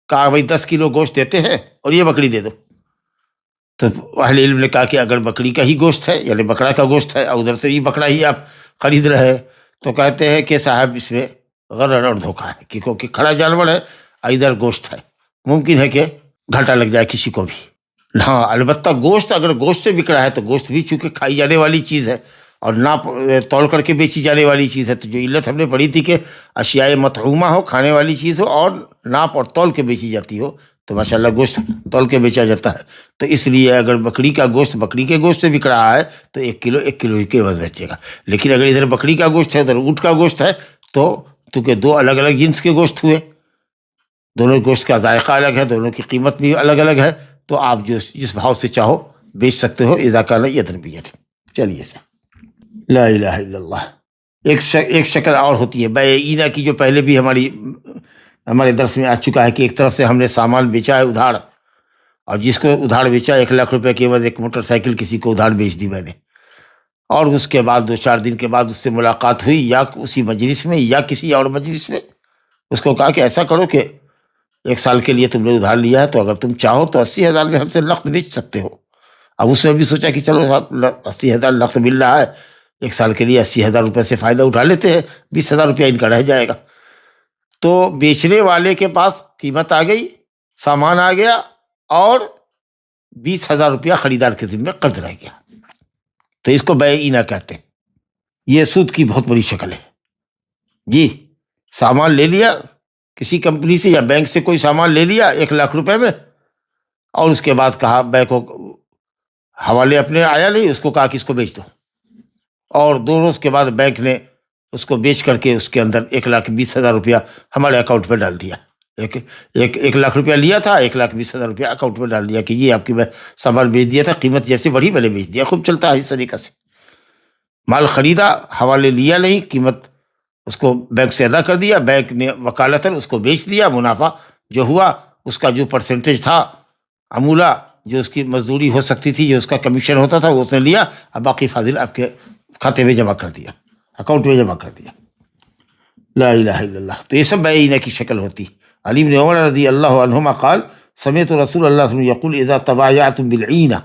کہا بھائی 10 کلو گوشت دیتے ہیں اور یہ بکری دے دو، تو اہل علم نے کہا کہ اگر بکری کا ہی گوشت ہے یعنی بکرا کا گوشت ہے اور ادھر سے بھی بکرا ہی آپ خرید رہے ہیں، تو کہتے ہیں کہ صاحب اس میں غرر اور دھوکہ ہے، کیونکہ کھڑا جانور ہے اور ادھر گوشت ہے، ممکن ہے کہ گھاٹا لگ جائے کسی کو بھی۔ ہاں البتہ گوشت اگر گوشت سے بک رہا ہے تو گوشت بھی چونکہ کھائی جانے والی چیز ہے اور ناپ تول کر کے بیچی جانے والی چیز ہے، تو جو علت ہم نے پڑھی تھی کہ اشیاء مطعومہ ہو، کھانے والی چیز ہو اور ناپ اور تول کے بیچی جاتی ہو، تو ماشاءاللہ گوشت تول کے بیچا جاتا ہے، تو اس لیے اگر بکری کا گوشت بکری کے گوشت سے بک رہا ہے تو 1 کلو ہی کے عوض بیچے گا، لیکن اگر ادھر بکری کا گوشت ہے ادھر اونٹ کا گوشت ہے تو چونکہ 2 الگ الگ جنس کے گوشت ہوئے، دونوں گوشت کا ذائقہ الگ ہے، دونوں کی قیمت بھی الگ الگ ہے، تو آپ جس بھاؤ سے چاہو بیچ سکتے ہو، اذا کان یدن بیت۔ چلیے سر، لا الہ الا اللہ۔ ایک شکل اور ہوتی ہے بیع اینہ کی، جو پہلے بھی ہمارے درس میں آ چکا ہے کہ ایک طرف سے ہم نے سامان بیچا ہے ادھار، اور جس کو ادھار بیچا 1 لاکھ روپے کے عوض ایک موٹر سائیکل کسی کو ادھار بیچ دی میں نے، اور اس کے بعد 2-4 دن کے بعد اس سے ملاقات ہوئی، یا اسی مجلس میں یا کسی اور مجلس میں، اس کو کہا کہ ایسا کرو کہ 1 سال کے لیے تم نے ادھار لیا ہے تو اگر تم چاہو تو 80,000 میں ہم سے نقد بیچ سکتے ہو۔ اب اس نے بھی سوچا کہ چلو 80,000 نقد مل رہا ہے، 1 سال کے لیے 80,000 روپے سے فائدہ اٹھا لیتے ہیں، 20,000 روپیہ ان کا رہ جائے گا۔ تو بیچنے والے کے پاس قیمت آ گئی، سامان آ گیا، اور 20,000 روپیہ خریدار کے ذمہ قرض رہ گیا، تو اس کو بیع اینہ کہتے ہیں۔ یہ سود کی بہت بڑی شکل ہے جی۔ سامان لے لیا کسی کمپنی سے یا بینک سے، کوئی سامان لے لیا 1 لاکھ روپے میں، اور اس کے بعد کہا بینک کو حوالے اپنے آیا نہیں، اس کو کہا کہ اس کو بیچ دو، اور 2 روز کے بعد بینک نے اس کو بیچ کر کے اس کے اندر 1,20,000 روپیہ ہمارے اکاؤنٹ میں ڈال دیا۔ 1 لاکھ روپیہ لیا تھا، 1,20,000 روپیہ اکاؤنٹ میں ڈال دیا کہ یہ آپ کی میں سامان بیچ دیا تھا، قیمت جیسے بڑھی میں نے بیچ دیا۔ خوب چلتا ہے اس طریقہ سے، مال خریدا، حوالے لیا نہیں، قیمت اس کو بینک سے ادا کر دیا، بینک نے وکالتاً اس کو بیچ دیا، منافع جو ہوا اس کا جو پرسنٹیج تھا عمولہ، جو اس کی مزدوری ہو سکتی تھی، جو اس کا کمیشن ہوتا تھا وہ اس نے لیا، اب باقی فاضل آپ کے کھاتے میں جمع کر دیا، اکاؤنٹ میں جمع کر دیا۔ لا الہ الا اللہ۔ تو یہ سب بیع اینہ کی شکل ہوتی۔ علی بن عمر رضی اللہ عنہما قال سمعت رسول اللہ صلی اللہ علیہ وسلم یقول اذا تبایعتم بالعینہ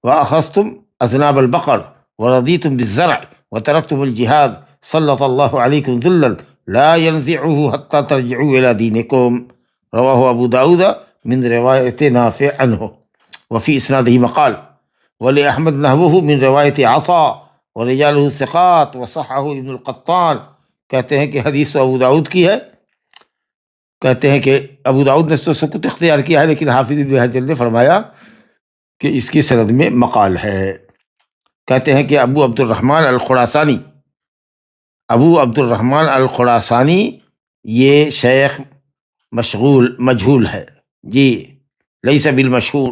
واخذتم اذناب البقر ورضیتم بالزرع وترکتم الجہاد سلط اللہ علیکم ذلا لا ينزعه حتى ترجعوا الى دینکم، رواہ ابو داود من روایت نافع عنہ، وفی اسنادہ مقال، ولأحمد نحوہ من روایت عطا ورجالہ ثقات وصححہ ابن القطان۔ کہتے ہیں کہ حدیث ابو داؤد کی ہے، کہتے ہیں کہ ابو داؤد نے تو سکوت اختیار کیا ہے، لیکن حافظ ابن حجر نے فرمایا کہ اس کی سند میں مقال ہے۔ کہتے ہیں کہ ابو عبد الرحمن الخراسانی یہ شیخ مجہول ہے جی، لیس بالمشہور۔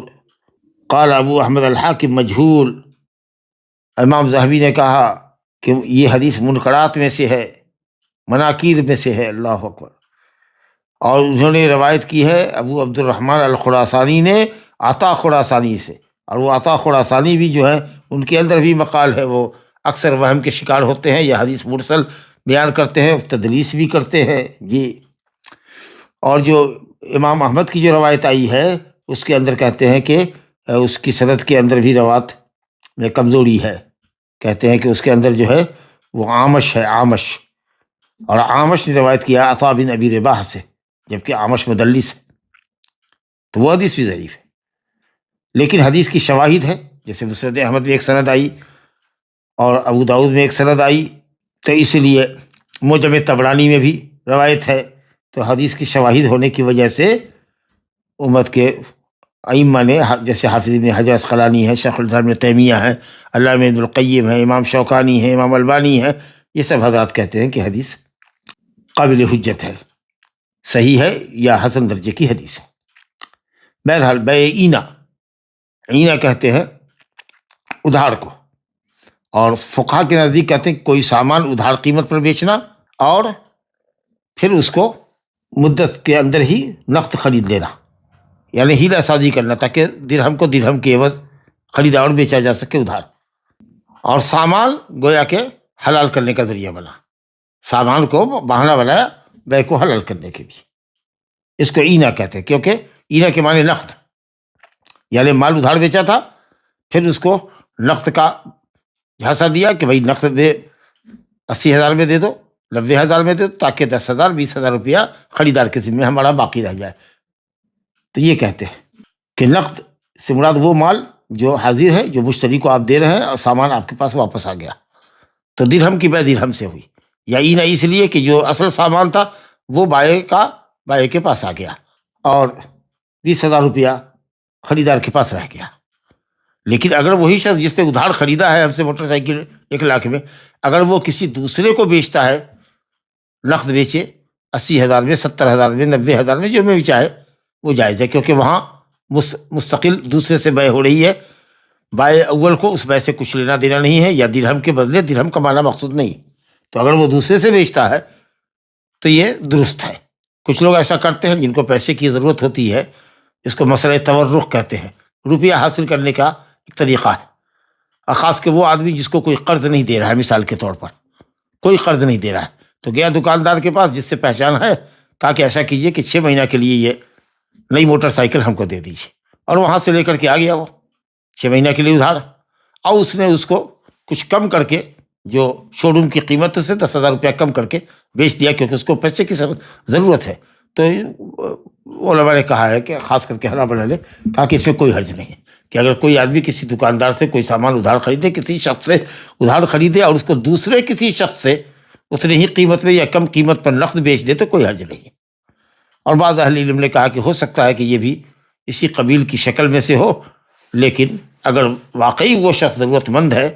قال ابو احمد الحاکم مجہول، امام ذہبی نے کہا کہ یہ حدیث منکرات میں سے ہے، مناکیر میں سے ہے، اللہ اکبر۔ اور انہوں نے روایت کی ہے ابو عبد الرحمن الخراسانی نے عطا خراسانی سے، اور وہ عطا خراسانی بھی جو ہے ان کے اندر بھی مقال ہے، وہ اکثر وہم کے شکار ہوتے ہیں، یہ حدیث مرسل بیان کرتے ہیں، تدلیس بھی کرتے ہیں جی۔ اور جو امام احمد کی جو روایت آئی ہے اس کے اندر کہتے ہیں کہ اس کی سند کے اندر بھی روایت میں کمزوری ہے، کہتے ہیں کہ اس کے اندر جو ہے وہ عامش ہے، عامش، اور عامش نے روایت کیا عطا بن ابی رباح سے، جبکہ عامش مدلس ہے، تو وہ حدیث بھی ضعیف ہے۔ لیکن حدیث کی شواہد ہے، جیسے مسند احمد میں ایک سند آئی اور ابو داؤد میں ایک سند آئی، تو اس لیے معجم طبرانی میں بھی روایت ہے، تو حدیث کی شواہد ہونے کی وجہ سے امت کے ائمہ نے، جیسے حافظ ابن حجر عسقلانی ہے، شیخ الاسلام ابن تیمیہ ہے، علامہ ابن القیم ہے، امام شوکانی ہے، امام البانی ہے، یہ سب حضرات کہتے ہیں کہ حدیث قابل حجت ہے، صحیح ہے یا حسن درجے کی حدیث ہے۔ بہرحال بیع اینا، اینا کہتے ہیں ادھار کو، اور فقہا کے نزدیک کہتے ہیں کوئی سامان ادھار قیمت پر بیچنا اور پھر اس کو مدت کے اندر ہی نقد خرید لینا، یعنی ہیلا سازی کرنا تاکہ درہم کو درہم کے عوض خریدا اور بیچا جا سکے ادھار، اور سامان گویا کہ حلال کرنے کا ذریعہ بنا، سامان کو بہانہ بنایا بیع کو حلال کرنے کے لیے، اس کو اینا کہتے ہیں، کیونکہ اینا کے معنی نقد، یعنی مال ادھار بیچا تھا، پھر اس کو نقد کا جھانسا دیا کہ بھائی نقد میں 80,000 میں دے دو، 90,000 میں دے دو، تاکہ 10,000 20,000 روپیہ خریدار کے ذمہ ہمارا باقی رہ جائے۔ تو یہ کہتے ہیں کہ نقد سے مراد وہ مال جو حاضر ہے، جو مشتری کو آپ دے رہے ہیں اور سامان آپ کے پاس واپس آ گیا، تو درہم کی بیع درہم سے ہوئی، یا اینا اس لیے کہ جو اصل سامان تھا وہ بائے کے پاس آ گیا اور 20,000 روپیہ خریدار کے پاس رہ گیا۔ لیکن اگر وہی شخص جس نے ادھار خریدا ہے ہم سے موٹر سائیکل 1,00,000 میں، اگر وہ کسی دوسرے کو بیچتا ہے، نقد بیچے 80,000 میں، 70,000 میں، 90,000 میں، جو میں بھی چاہے وہ جائز ہے، کیونکہ وہاں مستقل دوسرے سے بیع ہو رہی ہے، بائع اول کو اس بیع سے کچھ لینا دینا نہیں ہے، یا درہم کے بدلے درہم کمانا مقصود نہیں، تو اگر وہ دوسرے سے بیچتا ہے تو یہ درست ہے۔ کچھ لوگ ایسا کرتے ہیں جن کو پیسے کی ضرورت ہوتی ہے، اس کو مسئلہ تورق کہتے ہیں، روپیہ حاصل کرنے کا ایک طریقہ ہے، اور خاص کہ وہ آدمی جس کو کوئی قرض نہیں دے رہا ہے، مثال کے طور پر کوئی قرض نہیں دے رہا ہے، تو گیا دکاندار کے پاس جس سے پہچان ہے، کہا کہ ایسا کیجئے کہ 6 مہینہ کے لیے یہ نئی موٹر سائیکل ہم کو دے دیجیے، اور وہاں سے لے کر کے آ گیا وہ 6 مہینہ کے لیے ادھار، اور اس نے اس کو کچھ کم کر کے، جو شو روم کی قیمت سے 10,000 روپیہ کم کر کے بیچ دیا، کیونکہ اس کو پیسے کی ضرورت ہے۔ تو علماء نے کہا ہے کہ خاص کر کے حنابلہ نے کہا کہ اس میں کوئی حرج نہیں ہے، کہ اگر کوئی آدمی کسی دکاندار سے کوئی سامان ادھار خریدے، کسی شخص سے ادھار خریدے اور اس کو دوسرے کسی شخص سے اتنی ہی قیمت پہ یا کم قیمت پر نقد بیچ دے تو کوئی حرج نہیں ہے۔ اور بعض اہل علم نے کہا کہ ہو سکتا ہے کہ یہ بھی اسی قبیل کی شکل میں سے ہو، لیکن اگر واقعی وہ شخص ضرورت مند ہے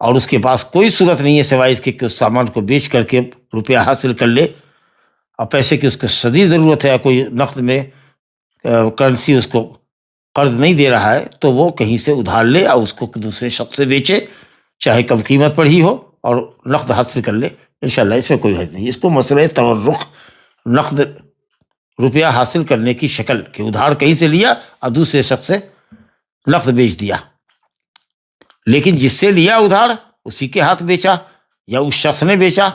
اور اس کے پاس کوئی صورت نہیں ہے سوائے اس کے کہ اس سامان کو بیچ کر کے روپیہ حاصل کر لے، اور پیسے کی اس کو شدید ضرورت ہے، کوئی نقد میں کرنسی اس کو قرض نہیں دے رہا ہے، تو وہ کہیں سے ادھار لے اور اس کو دوسرے شخص سے بیچے، چاہے کم قیمت پر ہی ہو، اور نقد حاصل کر لے، انشاءاللہ اس میں کوئی حرج نہیں۔ اس کو مسئلہ تورق، نقد روپیہ حاصل کرنے کی شکل، کہ ادھار کہیں سے لیا اور دوسرے شخص سے نقد بیچ دیا، لیکن جس سے لیا ادھار اسی کے ہاتھ بیچا یا اس شخص نے بیچا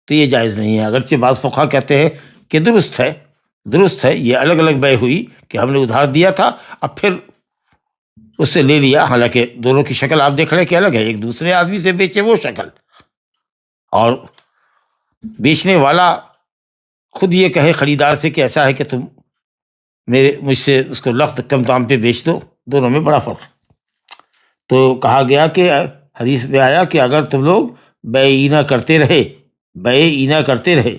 تو یہ جائز نہیں ہے، اگرچہ بعض فقہا کہتے ہیں کہ درست ہے، یہ الگ الگ بیع ہوئی کہ ہم نے ادھار دیا تھا اب پھر اس سے لے لیا، حالانکہ دونوں کی شکل آپ دیکھ رہے ہیں کہ الگ ہے، ایک دوسرے آدمی سے بیچے وہ شکل، اور بیچنے والا خود یہ کہے خریدار سے کہ ایسا ہے کہ تم مجھ سے اس کو نقد کم دام پہ بیچ دو، دونوں میں بڑا فرق ہے۔ تو کہا گیا کہ حدیث میں آیا کہ اگر تم لوگ بیع اینا کرتے رہے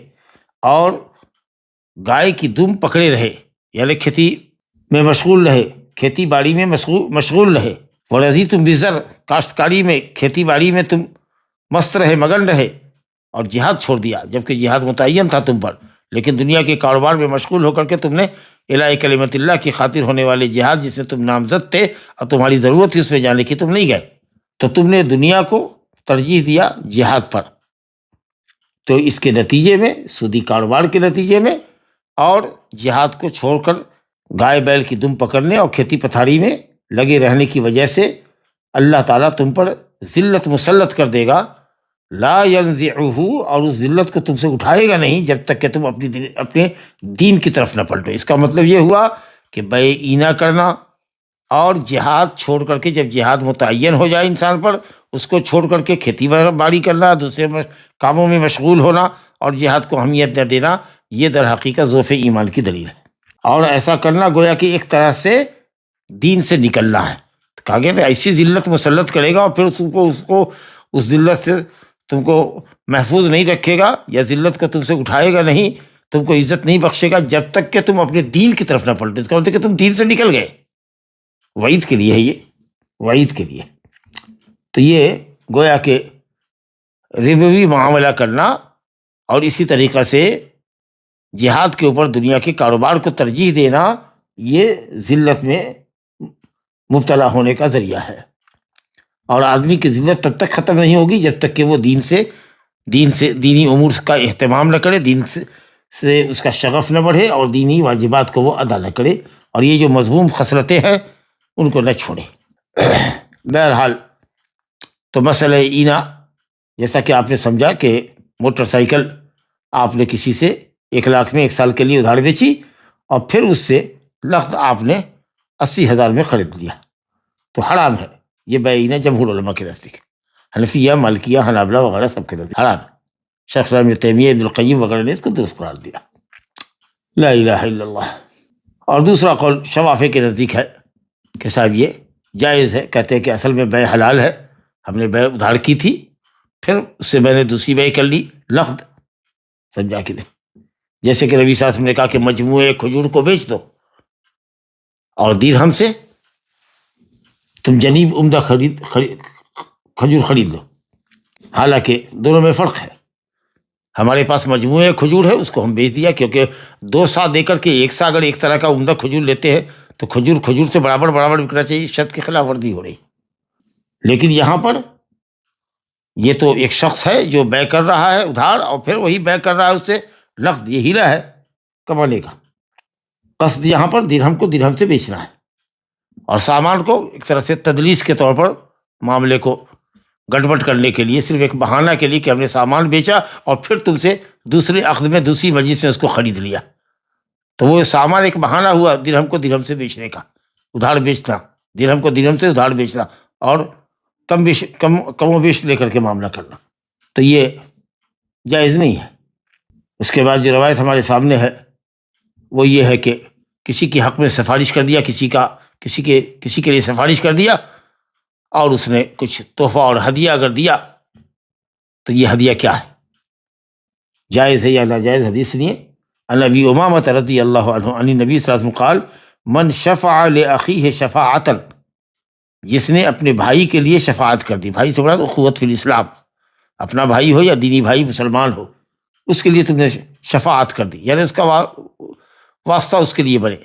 اور گائے کی دم پکڑے رہے، یعنی کھیتی میں مشغول رہے، کھیتی باڑی میں مشغول رہے، ورضیتم بالزرع، کاشتکاری میں، کھیتی باڑی میں تم مست رہے، مگن رہے، اور جہاد چھوڑ دیا جبکہ جہاد متعین تھا تم پر، لیکن دنیا کے کاروبار میں مشغول ہو کر کے تم نے الہ کلمت اللہ کی خاطر ہونے والے جہاد جس میں تم نامزد تھے اور تمہاری ضرورت تھی اس میں جانے کی، تم نہیں گئے، تو تم نے دنیا کو ترجیح دیا جہاد پر، تو اس کے نتیجے میں، سودی کاروبار کے نتیجے میں، اور جہاد کو چھوڑ کر گائے بیل کی دم پکڑنے اور کھیتی پتھاری میں لگے رہنے کی وجہ سے اللہ تعالیٰ تم پر ذلت مسلط کر دے گا، لا ینزعہ، اور اس ذلت کو تم سے اٹھائے گا نہیں جب تک کہ تم اپنے دین کی طرف نہ پلٹو۔ اس کا مطلب یہ ہوا کہ بیع اینا کرنا اور جہاد چھوڑ کر کے، جب جہاد متعین ہو جائے انسان پر، اس کو چھوڑ کر کے کھیتی باڑی کرنا، دوسرے کاموں میں مشغول ہونا اور جہاد کو اہمیت نہ دینا، یہ در حقیقت ضعف ایمان کی دلیل ہے۔ اور ایسا کرنا گویا کہ ایک طرح سے دین سے نکلنا ہے. تو کہا گیا ایسی ذلت مسلط کرے گا اور پھر اس کو اس ذلت سے تم کو محفوظ نہیں رکھے گا یا ذلت کو تم سے اٹھائے گا نہیں, تم کو عزت نہیں بخشے گا جب تک کہ تم اپنے دین کی طرف نہ پلٹو. اس کا مطلب کہ تم دین سے نکل گئے. وعید کے لیے ہے یہ, وعید کے لیے. تو یہ گویا کہ ربوی معاملہ کرنا اور اسی طریقہ سے جہاد کے اوپر دنیا کے کاروبار کو ترجیح دینا, یہ ذلت میں مبتلا ہونے کا ذریعہ ہے. اور آدمی کی ذلت تب تک ختم نہیں ہوگی جب تک کہ وہ دینی امور کا اہتمام نہ کرے, دین سے اس کا شغف نہ بڑھے اور دینی واجبات کو وہ ادا نہ کرے, اور یہ جو مذموم خصلتیں ہیں ان کو نہ چھوڑے. بہرحال تو مسئلہ اینا, جیسا کہ آپ نے سمجھا کہ موٹر سائیکل آپ نے کسی سے 1 لاکھ میں 1 سال کے لیے ادھار بیچی اور پھر اس سے لخت آپ نے 80,000 میں خرید لیا, تو حرام ہے. یہ بیعینہ جمہور علماء کے نزدیک, حنفیہ, مالکیہ, حنابلہ وغیرہ سب کے نزدیک حرام ہے. شیخ اسلام ابن تیمیہ, ابن القیم وغیرہ نے اس کو درست قرار دیا. لا الہ الا اللہ. اور دوسرا قول شوافی کے نزدیک ہے کہ صاحب یہ جائز ہے. کہتے ہیں کہ اصل میں بیع حلال ہے, ہم نے بیع ادھار کی تھی, پھر اس سے میں نے دوسری بیع کر لی نقد, سمجھا کہ نہیں. جیسے کہ نبی صلی اللہ علیہ وسلم نے کہا کہ مجموعے کھجور کو بیچ دو اور درہم سے تم جنیب عمدہ کھجور خرید لو. حالانکہ دونوں میں فرق ہے. ہمارے پاس مجموعے کھجور ہے, اس کو ہم بیچ دیا, کیونکہ 2 سا دے کر کے 1 سا اگر ایک طرح کا عمدہ کھجور لیتے ہیں تو کھجور سے برابر بکنا چاہیے, شرط کی خلاف ورزی ہو رہی. لیکن یہاں پر یہ تو ایک شخص ہے جو بیع کر رہا ہے ادھار, اور پھر وہی بیع کر رہا ہے اس سے نقد. یہ ہیرا ہے کمانے کا. قصد یہاں پر درہم کو درہم سے بیچنا ہے, اور سامان کو ایک طرح سے تدلیس کے طور پر معاملے کو گڑبڑ کرنے کے لیے, صرف ایک بہانہ کے لیے کہ ہم نے سامان بیچا اور پھر تم سے دوسرے عقد میں دوسری مجلس میں اس کو خرید لیا. تو وہ سامان ایک بہانہ ہوا درہم کو درہم سے بیچنے کا, ادھار بیچنا, درہم کو درہم سے ادھار بیچنا, اور کم و بیش لے کر کے معاملہ کرنا. تو یہ جائز نہیں ہے. اس کے بعد جو روایت ہمارے سامنے ہے وہ یہ ہے کہ کسی کے حق میں سفارش کر دیا, کسی کے لیے سفارش کر دیا, اور اس نے کچھ تحفہ اور ہدیہ اگر دیا تو یہ ہدیہ کیا ہے, جائز ہے یا ناجائز؟ حدیث سنیے. عن ابی امامہ رضی اللہ عنہ عن النبی صلی اللہ علیہ وسلم قال من شفع لاخیہ شفاعۃ, جس نے اپنے بھائی کے لیے شفاعت کر دی. بھائی سے مراد اخوت فی الاسلام, اپنا بھائی ہو یا دینی بھائی مسلمان ہو, اس کے لیے تم نے شفاعت کر دی, یعنی اس کا واسطہ اس کے لیے بنے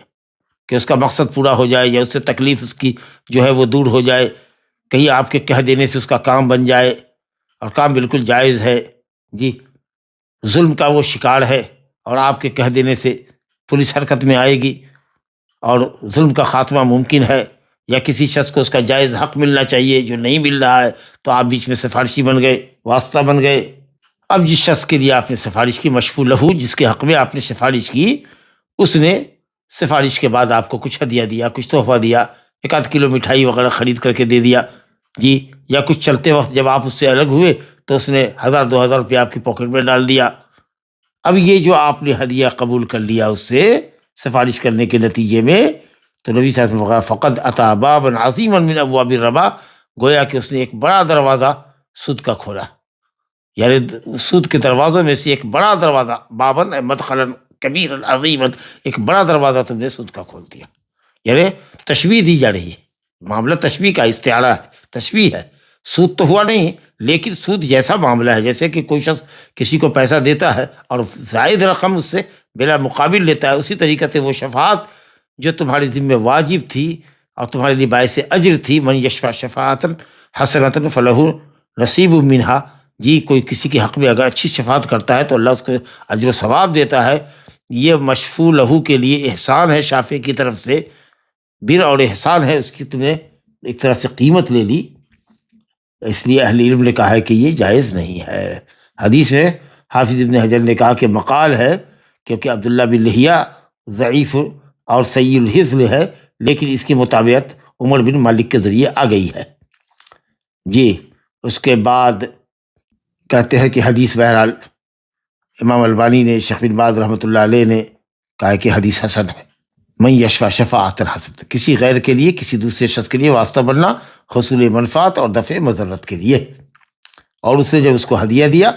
کہ اس کا مقصد پورا ہو جائے, یا اس سے تکلیف اس کی جو ہے وہ دور ہو جائے, کہیں آپ کے کہہ دینے سے اس کا کام بن جائے, اور کام بالکل جائز ہے جی, ظلم کا وہ شکار ہے اور آپ کے کہہ دینے سے پولیس حرکت میں آئے گی اور ظلم کا خاتمہ ممکن ہے, یا کسی شخص کو اس کا جائز حق ملنا چاہیے جو نہیں مل رہا ہے, تو آپ بیچ میں سفارشی بن گئے, واسطہ بن گئے. اب جس شخص کے لیے آپ نے سفارش کی, مشفوع لہو, جس کے حق میں آپ نے سفارش کی, اس نے سفارش کے بعد آپ کو کچھ ہدیہ دیا, کچھ تحفہ دیا, 1 کلو مٹھائی وغیرہ خرید کر کے دے دیا جی, یا کچھ چلتے وقت جب آپ اس سے الگ ہوئے تو اس نے 1000-2000 روپیہ آپ کی پاکٹ میں ڈال دیا. اب یہ جو آپ نے ہدیہ قبول کر لیا اس سے سفارش کرنے کے نتیجے میں, تو نبی صلی اللہ علیہ وسلم فقد اتی بابا عظیما من ابواب الربا, گویا کہ اس نے ایک بڑا دروازہ سود کا کھولا, یعنی سود کے دروازوں میں سے ایک بڑا دروازہ, بابن مدخلا کبیرا عظیما, ایک بڑا دروازہ تم نے سود کا کھول دیا. یعنی تشبیہ دی جا رہی ہے, معاملہ تشبیہ کا استعارہ ہے, تشبیہ ہے. سود تو ہوا نہیں, لیکن سود جیسا معاملہ ہے جیسے کہ کوئی شخص کسی کو پیسہ دیتا ہے اور زائد رقم اس سے بلا مقابل لیتا ہے, اسی طریقے سے وہ شفاعت جو تمہاری ذمہ واجب تھی اور تمہارے لیے باعث اجر تھی, من یشفع شفاعۃ حسنۃ فلہ نصیب منہا, جی کوئی کسی کے حق میں اگر اچھی شفاعت کرتا ہے تو اللہ اس کو اجر و ثواب دیتا ہے. یہ مشفوع لہو کے لیے احسان ہے شافعی کی طرف سے, بر اور احسان ہے, اس کی تم نے ایک طرح سے قیمت لے لی, اس لیے اہل علم نے کہا ہے کہ یہ جائز نہیں ہے. حدیث میں حافظ ابن حجر نے کہا کہ مقال ہے, کیونکہ عبداللہ بن لہیہ ضعیف اور سیء الحفظ ہے, لیکن اس کی مطابقت عمر بن مالک کے ذریعے آ گئی ہے جی. اس کے بعد کہتے ہیں کہ حدیث بہرحال امام البانی نے, شیخ بن باز رحمۃ اللہ علیہ نے کہا کہ حدیث حسن ہے. من یشفع شفاعۃ حسنۃ، کسی غیر کے لیے، کسی دوسرے شخص کے لیے واسطہ بننا حصول منفعت اور دفع مضرت کے لیے۔ اور اس نے جب اس کو ہدیہ دیا،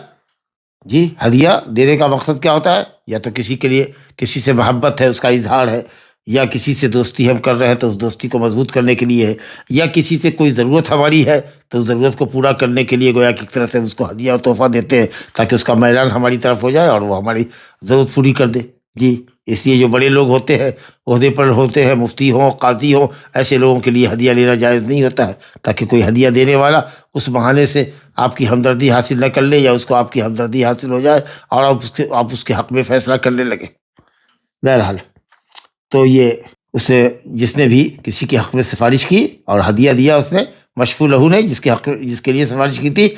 جی ہدیہ دینے کا مقصد کیا ہوتا ہے؟ یا تو کسی کے لیے کسی سے محبت ہے، اس کا اظہار ہے، یا کسی سے دوستی ہم کر رہے ہیں تو اس دوستی کو مضبوط کرنے کے لیے ہے، یا کسی سے کوئی ضرورت ہماری ہے تو اس ضرورت کو پورا کرنے کے لیے گویا کہ ایک طرح سے اس کو ہدیہ اور تحفہ دیتے ہیں تاکہ اس کا میلان ہماری طرف ہو جائے اور وہ ہماری ضرورت پوری کر دے۔ جی اس لیے جو بڑے لوگ ہوتے ہیں، عہدے پر ہوتے ہیں، مفتی ہوں، قاضی ہوں، ایسے لوگوں کے لیے ہدیہ لینا جائز نہیں ہوتا ہے، تاکہ کوئی ہدیہ دینے والا اس بہانے سے آپ کی ہمدردی حاصل نہ کر لے، یا اس کو آپ کی ہمدردی حاصل ہو جائے اور آپ اس کے حق میں فیصلہ کرنے لگے۔ بہرحال تو یہ اسے جس نے بھی کسی کے حق میں سفارش کی اور ہدیہ دیا، اس نے مشفوع لہو نے جس کے لیے سفارش کی تھی،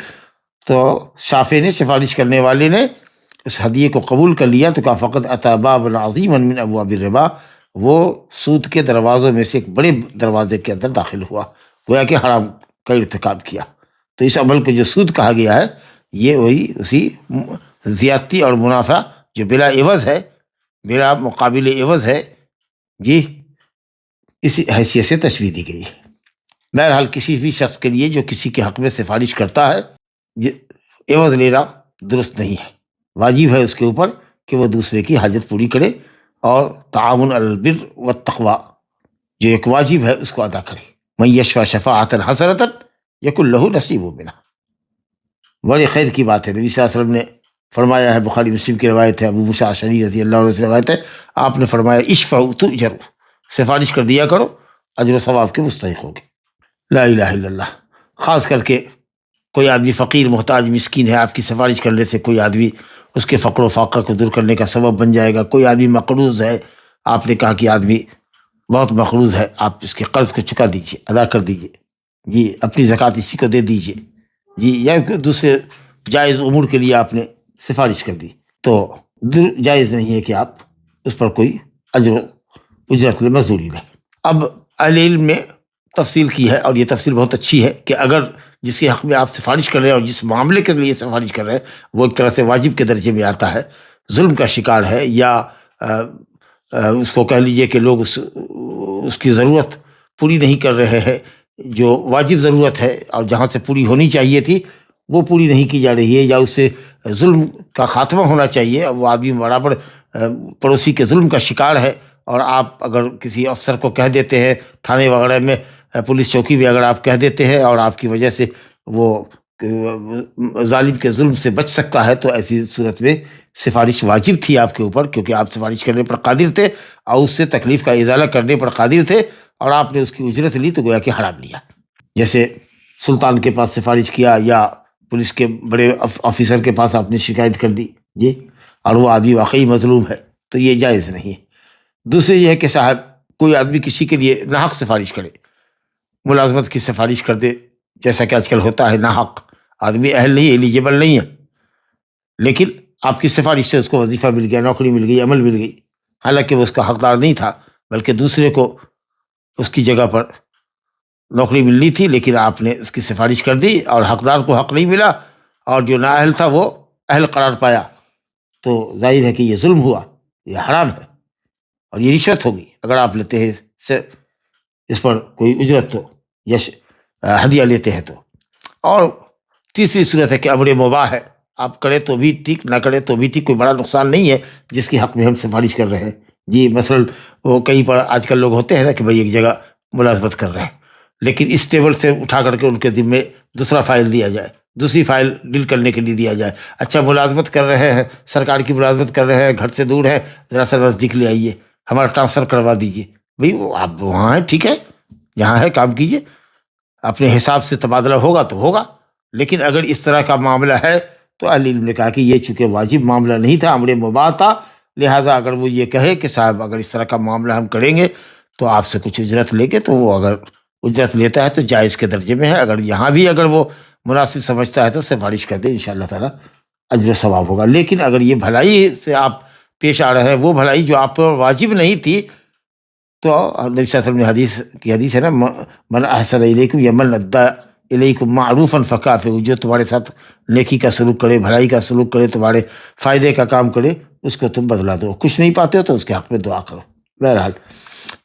تو شافع نے، سفارش کرنے والے نے اس ہدیے کو قبول کر لیا تو کہا فقط اتى بابا عظیما من ابواب الربا، وہ سود کے دروازوں میں سے ایک بڑے دروازے کے اندر داخل ہوا، گویا کہ حرام کا ارتکاب کیا۔ تو اس عمل کو جو سود کہا گیا ہے، یہ وہی اسی زیادتی اور منافع جو بلا عوض ہے، بلا مقابل عوض ہے، جی اسی حیثیت سے تشریح دی گئی ہے۔ بہرحال کسی بھی شخص کے لیے جو کسی کے حق میں سفارش کرتا ہے، یہ عوض لینا درست نہیں ہے۔ واجب ہے اس کے اوپر کہ وہ دوسرے کی حاجت پوری کرے اور تعاون علی البر والتقوی جو ایک واجب ہے اس کو ادا کرے۔ من یشفع شفاعۃ حسنۃ یکن لہ نصیب منہا، بڑے خیر کی بات ہے۔ نبی صلی اللہ علیہ وسلم نے فرمایا ہے، بخاری مسلم کی روایت ہے، ابو موسیٰ اشعری رضی اللہ عنہ سے روایت ہے، آپ نے فرمایا اشفعوا تؤجروا، سفارش کر دیا کرو، اجر و ثواب کے مستحق ہوگے۔ لا الہ الا اللہ۔ خاص کر کے کوئی آدمی فقیر، محتاج، مسکین ہے، آپ کی سفارش کرنے سے کوئی آدمی اس کے فقر و فاقہ کو دور کرنے کا سبب بن جائے گا۔ کوئی آدمی مقروض ہے، آپ نے کہا کہ آدمی بہت مقروض ہے، آپ اس کے قرض کو چکا دیجئے، ادا کر دیجئے، جی اپنی زکوٰۃ اسی کو دے دیجئے، جی یا دوسرے جائز امور کے لیے آپ نے سفارش کر دی، تو جائز نہیں ہے کہ آپ اس پر کوئی اجر اجرت مزدوری لیں۔ اب اہل علم نے تفصیل کی ہے، اور یہ تفصیل بہت اچھی ہے، کہ اگر جس کے حق میں آپ سفارش کر رہے ہیں اور جس معاملے کے لیے سفارش کر رہے ہیں وہ ایک طرح سے واجب کے درجے میں آتا ہے، ظلم کا شکار ہے، یا اس کو کہہ لیجئے کہ لوگ اس کی ضرورت پوری نہیں کر رہے ہیں، جو واجب ضرورت ہے اور جہاں سے پوری ہونی چاہیے تھی وہ پوری نہیں کی جا رہی ہے، یا اس سے ظلم کا خاتمہ ہونا چاہیے، وہ آدمی برابر پڑوسی کے ظلم کا شکار ہے، اور آپ اگر کسی افسر کو کہہ دیتے ہیں، تھانے وغیرہ میں، پولیس چوکی بھی اگر آپ کہہ دیتے ہیں اور آپ کی وجہ سے وہ ظالم کے ظلم سے بچ سکتا ہے، تو ایسی صورت میں سفارش واجب تھی آپ کے اوپر، کیونکہ آپ سفارش کرنے پر قادر تھے اور اس سے تکلیف کا ازالہ کرنے پر قادر تھے، اور آپ نے اس کی اجرت لی تو گویا کہ حرام لیا۔ جیسے سلطان کے پاس سفارش کیا یا پولیس کے بڑے آفیسر کے پاس آپ نے شکایت کر دی، جی، اور وہ آدمی واقعی مظلوم ہے، تو یہ جائز نہیں ہے۔ دوسرے یہ ہے کہ صاحب کوئی آدمی کسی کے لیے ناحق سفارش کرے، ملازمت کی سفارش کر دے، جیسا کہ آج کل ہوتا ہے، ناحق آدمی اہل نہیں، ایلیجیبل نہیں ہے، لیکن آپ کی سفارش سے اس کو وظیفہ مل گیا، نوکری مل گئی، عمل مل گئی، حالانکہ وہ اس کا حقدار نہیں تھا، بلکہ دوسرے کو اس کی جگہ پر نوکری ملنی تھی، لیکن آپ نے اس کی سفارش کر دی اور حقدار کو حق نہیں ملا، اور جو نااہل تھا وہ اہل قرار پایا، تو ظاہر ہے کہ یہ ظلم ہوا، یہ حرام ہے، اور یہ رشوت ہوگی اگر آپ لیتے ہیں اس پر کوئی اجرت تو یا ہدیہ لیتے ہیں تو۔ اور تیسری صورت ہے کہ امر مباح ہے، آپ کریں تو بھی ٹھیک، نہ کریں تو بھی ٹھیک، کوئی بڑا نقصان نہیں ہے جس کے حق میں ہم سفارش کر رہے ہیں۔ جی مثلا وہ کہیں پر آج کل لوگ ہوتے ہیں نا کہ بھئی ایک جگہ ملازمت کر رہے ہیں، لیکن اس ٹیبل سے اٹھا کر کے ان کے ذمے دوسرا فائل دیا جائے، دوسری فائل ڈیل کرنے کے لیے دیا جائے، اچھا ملازمت کر رہے ہیں، سرکار کی ملازمت کر رہے ہیں، گھر سے دور ہے، ذرا سا نزدیک لے آئیے، ہمارا ٹرانسفر کروا دیجیے، بھئی آپ وہاں ہیں، ٹھیک ہے، یہاں ہے، کام کیجیے، اپنے حساب سے تبادلہ ہوگا تو ہوگا، لیکن اگر اس طرح کا معاملہ ہے تو اہل علم نے کہا کہ یہ چونکہ واجب معاملہ نہیں تھا، امر مباح تھا، لہٰذا اگر وہ یہ کہے کہ صاحب اگر اس طرح کا معاملہ ہم کریں گے تو آپ سے کچھ اجرت لے گے، تو وہ اگر اجرت لیتا ہے تو جائز کے درجے میں ہے، اگر یہاں بھی اگر وہ مناسب سمجھتا ہے تو سفارش کر دے، انشاءاللہ تعالیٰ اجر و ثواب ہوگا۔ لیکن اگر یہ بھلائی سے آپ پیش آ رہے ہیں، وہ بھلائی جو آپ پر واجب نہیں تھی، تو نبی صلی اللہ علیہ وسلم کی حدیث ہے نا، من احسن الیکم یا من ادی الیکم معروفا فکافئوا، جو تمہارے ساتھ نیکی کا سلوک کرے، بھلائی کا سلوک کرے، تمہارے فائدے کا کام کرے، اس کو تم بدلا دو، کچھ نہیں پاتے ہو تو اس کے حق میں دعا کرو۔ بہرحال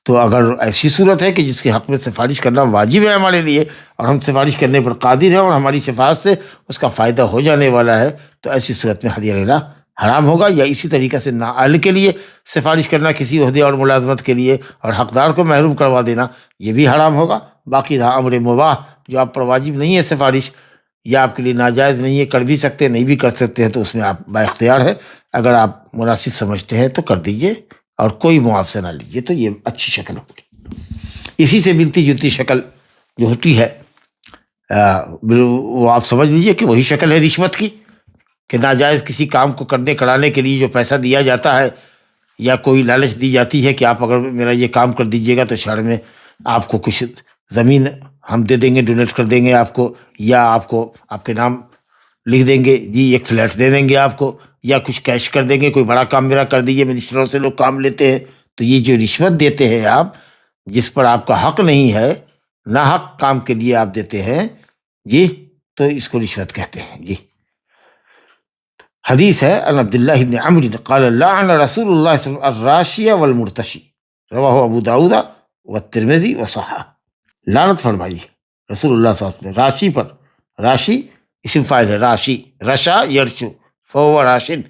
تو اگر ایسی صورت ہے کہ جس کے حق میں سفارش کرنا واجب ہے ہمارے لیے، اور ہم سفارش کرنے پر قادر ہیں اور ہماری شفاعت سے اس کا فائدہ ہو جانے والا ہے، تو ایسی صورت میں ہدیہ لینا حرام ہوگا۔ یا اسی طریقے سے نااہل کے لیے سفارش کرنا کسی عہدے اور ملازمت کے لیے، اور حقدار کو محروم کروا دینا، یہ بھی حرام ہوگا۔ باقی رہا امر مباح، جو آپ پر واجب نہیں ہے سفارش، یا آپ کے لیے ناجائز نہیں ہے، کر بھی سکتے ہیں نہیں بھی کر سکتے ہیں، تو اس میں آپ با اختیار ہے، اگر آپ مناسب سمجھتے ہیں تو کر دیجئے اور کوئی معاوضہ نہ لیجیے، تو یہ اچھی شکل ہوگی۔ اسی سے ملتی جلتی شکل جو ہوتی ہے وہ آپ سمجھ لیجیے کہ وہی شکل ہے رشوت کی، کہ ناجائز کسی کام کو کرنے کرانے کے لیے جو پیسہ دیا جاتا ہے، یا کوئی لالچ دی جاتی ہے کہ آپ اگر میرا یہ کام کر دیجیے گا تو شہر میں آپ کو کچھ زمین ہم دے دیں گے، ڈونیٹ کر دیں گے آپ کو، یا آپ کو آپ کے نام لکھ دیں گے، جی ایک فلیٹ دے دیں گے آپ کو، یا کچھ کیش کر دیں گے، کوئی بڑا کام میرا کر دیجیے، منسٹروں سے لوگ کام لیتے ہیں۔ تو یہ جو رشوت دیتے ہیں آپ، جس پر آپ کا حق نہیں ہے، ناحق کام کے لیے آپ دیتے ہیں جی، تو اس کو رشوت کہتے ہیں جی۔ حدیث ہے ان عبداللہ بن عمرو قال لعن رسول اللہ صلی اللہ علیہ وسلم الراشی والمرتشی، رواہ ابو داؤد والترمذی وصححہ۔ لعنت فرمائی رسول اللہ صلی اللہ علیہ وسلم راشی پر، راشی اسم فاعل ہے، راشی رشا یرشو فہو راشن،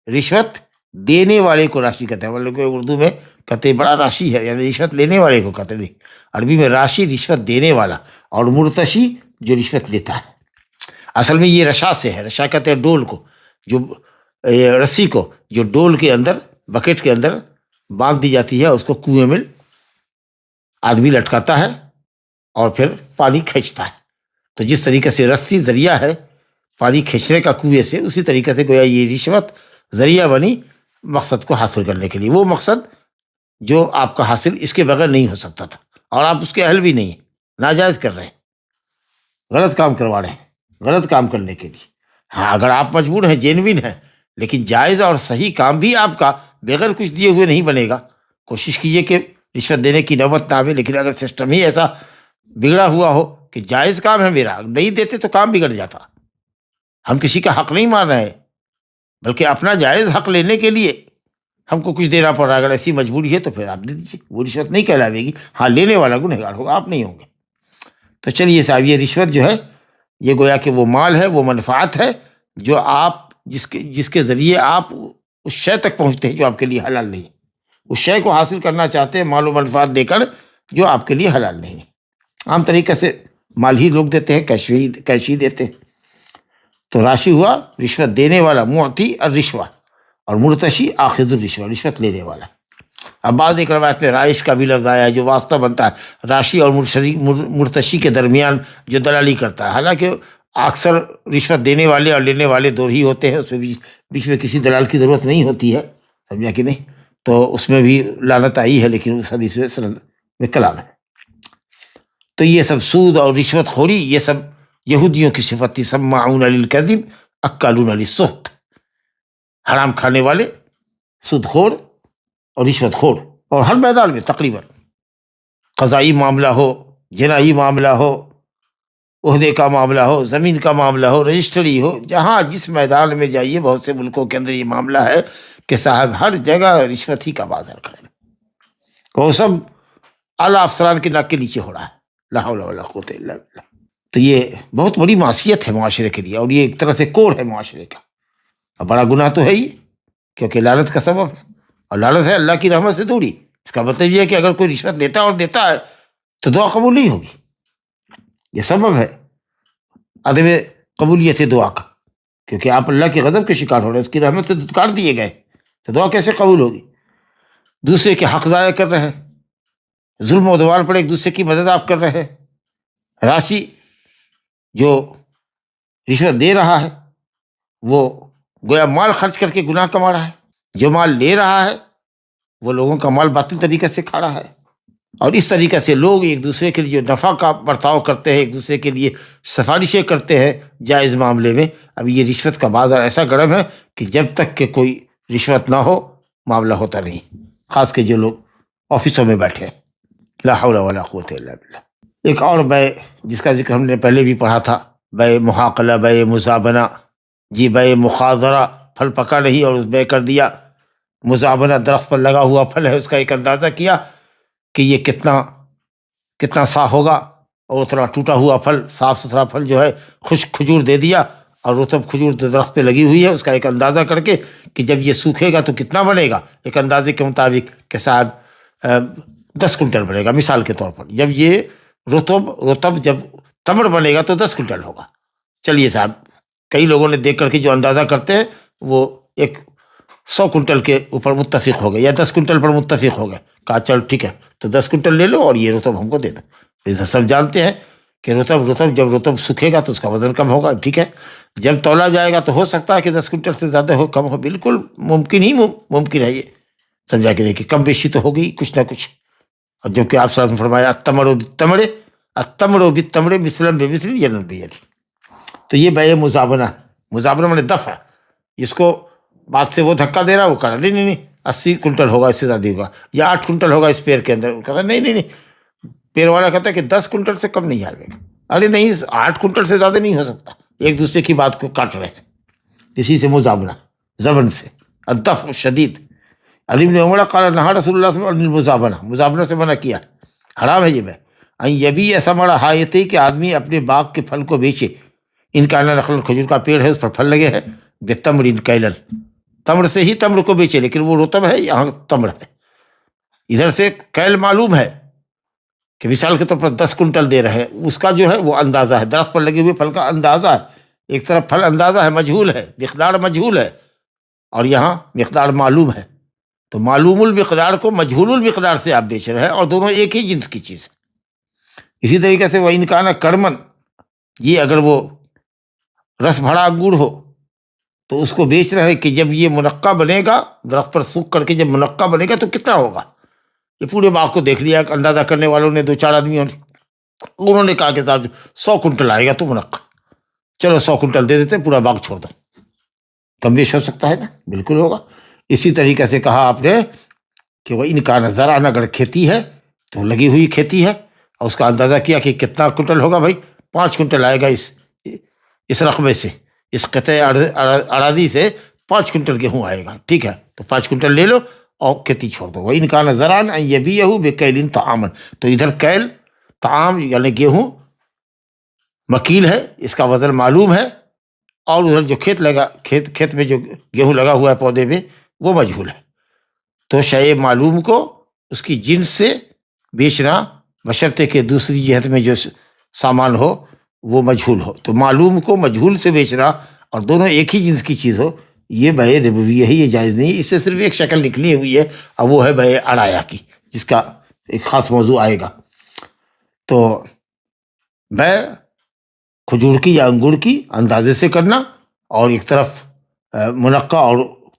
رشوت دینے والے کو راشی کہتے ہیں، مطلب اردو میں کہتے ہیں بڑا راشی ہے، یعنی رشوت لینے والے کو کہتے ہیں، عربی میں راشی رشوت دینے والا، اور مرتشی جو رشوت لیتا ہے۔ اصل میں یہ رشا سے ہے، رشا کہتے ہیں ڈول کو، جو رسی کو جو ڈول کے اندر بکیٹ کے اندر باندھ دی جاتی ہے، اس کو کنویں میں آدمی لٹکاتا ہے اور پھر پانی کھینچتا ہے۔ تو جس طریقے سے رسی ذریعہ ہے پانی کھینچنے کا کنویں سے، اسی طریقے سے گویا یہ رشوت ذریعہ بنی مقصد کو حاصل کرنے کے لیے، وہ مقصد جو آپ کا حاصل اس کے بغیر نہیں ہو سکتا تھا، اور آپ اس کے اہل بھی نہیں ہیں، ناجائز کر رہے ہیں، غلط کام کروا رہے ہیں، غلط کام کرنے کے لیے۔ ہاں اگر آپ مجبور ہیں، جینوین ہیں، لیکن جائز اور صحیح کام بھی آپ کا بغیر کچھ دیے ہوئے نہیں بنے گا۔ کوشش کیجئے کہ رشوت دینے کی نوبت نہ آئے، لیکن اگر سسٹم ہی ایسا بگڑا ہوا ہو کہ جائز کام ہے میرا، نہیں دیتے تو کام بگڑ جاتا۔ ہم کسی کا حق نہیں مار رہے ہیں، بلکہ اپنا جائز حق لینے کے لیے ہم کو کچھ دینا پڑ رہا ہے، اگر ایسی مجبوری ہے تو پھر آپ دے دیجیے، وہ رشوت نہیں کہلاوے گی، ہاں لینے والا گنہگار ہوگا، آپ نہیں ہوں گے۔ تو چلیے صاحب، یہ رشوت جو ہے یہ گویا کہ وہ مال ہے، وہ منفعت ہے جو آپ جس کے ذریعے آپ اس شے تک پہنچتے ہیں جو آپ کے لیے حلال نہیں، اس شے کو حاصل کرنا چاہتے ہیں مال و منفعت دے کر جو آپ کے لیے حلال نہیں۔ عام طریقے سے مال ہی لوگ دیتے ہیں، کیش ہی دیتے ہیں۔ تو راشی ہوا رشوت دینے والا، معطی الرشوہ، اور مرتشی آخذ الرشوہ، رشوت لینے والا۔ اب بعض ایک روایت میں رائش کا بھی لفظ آیا ہے، جو واسطہ بنتا ہے راشی اور مرتشی کے درمیان جو دلالی کرتا ہے، حالانکہ اکثر رشوت دینے والے اور لینے والے دو ہی ہوتے ہیں، اس میں بیچ میں کسی دلال کی ضرورت نہیں ہوتی ہے، سمجھا کہ نہیں؟ تو اس میں بھی لعنت آئی ہے، لیکن اس حدیث میں کلام ہے۔ تو یہ سب سود اور رشوت خوری، یہ سب یہودیوں کی صفت تھی، سماعون للکذب اکالون للسحت، حرام کھانے والے، سود خور اور رشوت خور، اور ہر میدان میں تقریباً، قضائی معاملہ ہو، جنائی معاملہ ہو، عہدے کا معاملہ ہو، زمین کا معاملہ ہو، رجسٹری ہو، جہاں جس میدان میں جائیے، بہت سے ملکوں کے اندر یہ معاملہ ہے کہ صاحب ہر جگہ رشوت ہی کا بازار کھڑے، وہ سب اعلیٰ افسران کے ناک کے نیچے ہو رہا ہے، لا حول ولا قوت الا باللہ۔ تو یہ بہت بڑی معصیت ہے معاشرے کے لیے، اور یہ ایک طرح سے کوڑ ہے معاشرے کا، اور بڑا گناہ تو ہے ہی، کیونکہ لعنت کا سبب ہے، اور لعنت ہے اللہ کی رحمت سے دوری۔ اس کا مطلب یہ ہے کہ اگر کوئی رشوت لیتا اور دیتا ہے تو دعا قبول نہیں ہوگی، یہ سبب ہے عدم قبولیت دعا کا، کیونکہ آپ اللہ کے غضب کے شکار ہو رہے ہیں، اس کی رحمت سے دھتکار دیے گئے، تو دعا کیسے قبول ہوگی؟ دوسرے کے حق ضائع کر رہے ہیں، ظلم و عدوان پر ایک دوسرے کی مدد آپ کر رہے ہیں، راشی جو رشوت دے رہا ہے وہ گویا مال خرچ کر کے گناہ کما رہا ہے، جو مال لے رہا ہے وہ لوگوں کا مال باطل طریقے سے کھا رہا ہے، اور اس طریقے سے لوگ ایک دوسرے کے لیے جو نفع کا برتاؤ کرتے ہیں، ایک دوسرے کے لیے سفارشیں کرتے ہیں جائز معاملے میں۔ اب یہ رشوت کا بازار ایسا گرم ہے کہ جب تک کہ کوئی رشوت نہ ہو معاملہ ہوتا نہیں، خاص کے جو لوگ آفسوں میں بیٹھے ہیں، لا حول ولا قوت الا باللہ۔ ایک اور بے جس کا ذکر ہم نے پہلے بھی پڑھا تھا، بے محاقلہ، بے مزابنہ، جی بے مخاضرہ، پھل پکا نہیں اور اس بے کر دیا، مزابنہ درخت پر لگا ہوا پھل ہے، اس کا ایک اندازہ کیا کہ یہ کتنا سا ہوگا، اور اتنا ٹوٹا ہوا پھل، صاف ستھرا پھل جو ہے خشک کھجور دے دیا، اور رطب کھجور درخت پہ لگی ہوئی ہے، اس کا ایک اندازہ کر کے کہ جب یہ سوکھے گا تو کتنا بنے گا، ایک اندازے کے مطابق کہ صاحب 10 کنٹل بنے گا مثال کے طور پر۔ جب یہ رطب جب تمڑ بنے گا تو 10 کنٹل ہوگا۔ چلیے صاحب، کئی لوگوں نے دیکھ کر کے جو اندازہ کرتے ہیں وہ ایک 100 کنٹل کے اوپر متفق ہو گئے یا 10 کنٹل پر متفق ہو گئے، کہا چل ٹھیک ہے تو 10 کنٹل لے لو اور یہ رطب ہم کو دے دو۔ سب جانتے ہیں کہ جب رطب سوکھے گا تو اس کا وزن کم ہوگا، ٹھیک ہے۔ جب تولا جائے گا تو ہو سکتا ہے کہ 10 کنٹل سے زیادہ ہو کم ہو، بالکل ممکن ہے یہ، سمجھا کے دیکھیے کم بیشی تو ہوگی کچھ نہ کچھ۔ اور جبکہ آپ صلی اللہ علیہ وسلم فرمایا التمر بالتمر مثلا بمثل ید بید، تو یہ بے مزابنہ میں دفع، اس کو بات سے وہ دھکا دے رہا، وہ کہا نہیں 80 کنٹل ہوگا، اس سے زیادہ ہوگا، یا 8 کنٹل ہوگا اس پیر کے اندر، کہتا نہیں، پیر والا کہتا ہے کہ 10 کنٹل سے کم نہیں آئے گا، ارے نہیں 8 کنٹل سے زیادہ نہیں ہو سکتا، ایک دوسرے کی بات کو کاٹ رہے ہیں، اسی سے مزابنہ، زبن سے الدفع شدید۔ علی بن عمر قال نہا رسول اللہ صلی اللہ علیہ وسلم مزابنہ سے منع کیا، حرام ہے یہ بے، یہ بھی ایسا بڑا حایتی کہ آدمی اپنے باغ کے پھل کو بیچے، ان کا نخل کھجور کا پیڑ ہے اس پر پھل لگے ہیں، بے تمر ان کیلن، تمر سے ہی تمر کو بیچے، لیکن وہ رطب ہے یہاں تمر ہے، ادھر سے کیل معلوم ہے کہ مثال کے طور پر 10 کنٹل دے رہے ہیں، اس کا جو ہے وہ اندازہ ہے، درخت پر لگے ہوئے پھل کا اندازہ ہے، ایک طرف پھل اندازہ ہے مجہول ہے، مقدار مجہول ہے، اور یہاں مقدار معلوم ہے، تو معلوم المقدار کو مجہول المقدار سے آپ بیچ رہے ہیں، اور دونوں ایک ہی جنس کی چیز ہے۔ اسی طریقے سے وہ انکانا کرمن، یہ اگر وہ رس بھرا انگور ہو تو اس کو بیچ رہے ہیں کہ جب یہ منقع بنے گا، درخت پر سوکھ کر کے جب منقع بنے گا تو کتنا ہوگا، یہ پورے باغ کو دیکھ لیا، اندازہ کرنے والوں نے 2-4 آدمیوں نے، انہوں نے کہا کہ صاحب 100 کنٹل آئے گا تو منقع، چلو 100 کنٹل دے دیتے، پورا باغ چھوڑ دو، کم بیش ہو سکتا ہے نا، بالکل ہوگا۔ اسی طریقے سے کہا آپ نے کہ وہ ان کا نظارہ، اگر کھیتی ہے تو لگی ہوئی کھیتی ہے، اور اس کا اندازہ کیا کہ کتنا کنٹل ہوگا، بھائی 5 کنٹل آئے گا اس رقبے سے، اس قطع اراضی سے 5 کنٹل گیہوں آئے گا، ٹھیک ہے تو 5 کنٹل لے لو اور کھیتی چھوڑ دو۔ وہ ان کا نظرہ یہ بھی بے کیلن طعامن، تو ادھر کیل طعام یعنی گیہوں مکیل ہے، اس کا وزن معلوم ہے، اور ادھر جو کھیت میں جو گیہوں لگا ہوا ہے پودے میں وہ مجہول ہے، تو شے معلوم کو اس کی جنس سے بیچنا بشرطے کہ دوسری جہت میں جو سامان ہو وہ مجہول ہو، تو معلوم کو مجہول سے بیچنا اور دونوں ایک ہی جنس کی چیز ہو، یہ بے ربویہ ہے، یہ جائز نہیں۔ اس سے صرف ایک شکل نکلی ہوئی ہے اور وہ ہے بے عرایا کی، جس کا ایک خاص موضوع آئے گا۔ تو بے کھجور کی یا انگور کی اندازے سے کرنا، اور ایک طرف منقع اور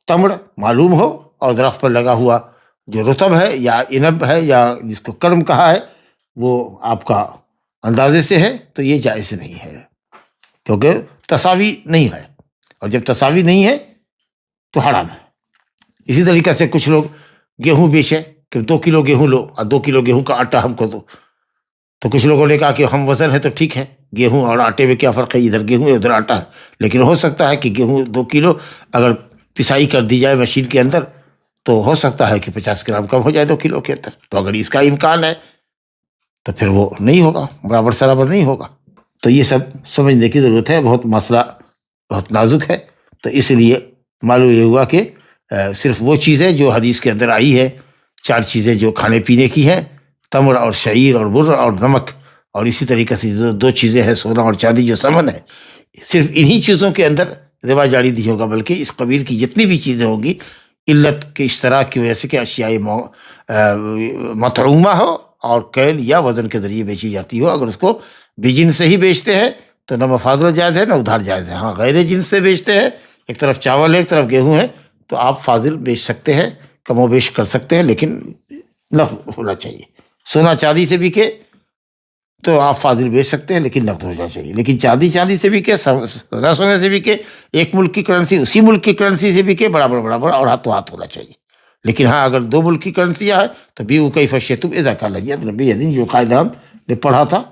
تمر معلوم ہو، اور درخت پر لگا ہوا جو رطب ہے یا عنب ہے یا جس کو کرم کہا ہے وہ آپ کا اندازے سے ہے، تو یہ جائز نہیں ہے، کیونکہ تساوی نہیں ہے، اور جب تساوی نہیں ہے تو حرام ہے۔ اسی طریقے سے کچھ لوگ گیہوں بیچے کہ 2 کلو گیہوں لو اور 2 کلو گیہوں کا آٹا ہم کو دو، تو کچھ لوگوں نے کہا کہ ہم وزن ہے تو ٹھیک ہے، گیہوں اور آٹے میں کیا فرق ہے، ادھر گیہوں ہے ادھر آٹا ہے، لیکن ہو سکتا ہے کہ گیہوں 2 کلو اگر پسائی کر دی جائے مشین کے اندر تو ہو سکتا ہے کہ 50 گرام کم ہو جائے 2 کلو کے اندر، تو اگر اس کا امکان ہے تو پھر وہ نہیں ہوگا، برابر نہیں ہوگا۔ تو یہ سب سمجھنے کی ضرورت ہے، بہت مسئلہ بہت نازک ہے، تو اس لیے معلوم یہ ہوا کہ صرف وہ چیزیں جو حدیث کے اندر آئی ہے، 4 چیزیں جو کھانے پینے کی ہیں، تمر اور شعیر اور بر اور نمک، اور اسی طریقے سے جو 2 چیزیں ہیں سونا اور چاندی جو ثمن ہے، صرف انہی چیزوں کے اندر ربا جاری نہیں ہوگا، بلکہ اس قبیل کی جتنی بھی چیزیں ہوگی علت کے اشتراک کی وجہ سے کہ اشیاء مطعومہ ہو اور کیل یا وزن کے ذریعے بیچی جاتی ہو، اگر اس کو بجنس سے ہی بیچتے ہیں تو نہ مفاضلہ جائز ہے نہ ادھار جائز ہے۔ ہاں غیر جنس سے بیچتے ہیں، ایک طرف چاول ہے ایک طرف گیہوں ہے، تو آپ فاضل بیچ سکتے ہیں، کم و بیش کر سکتے ہیں، لیکن نقد ہونا چاہیے۔ سونا چاندی سے بکے تو آپ فاضل بیچ سکتے ہیں، لیکن نقد ہونا چاہیے، لیکن چاندی سے بکے، سونا سونے سے بکے، ایک ملک کی کرنسی اسی ملک کی کرنسی سے بکے، برابر اور ہاتھوں ہاتھ ہونا چاہیے۔ لیکن ہاں اگر 2 ملک کی کرنسیاں ہیں تو بیعوا کیف شئتم اذا کان لجیت بیدین، جو قاعدہ ہم نے پڑھا تھا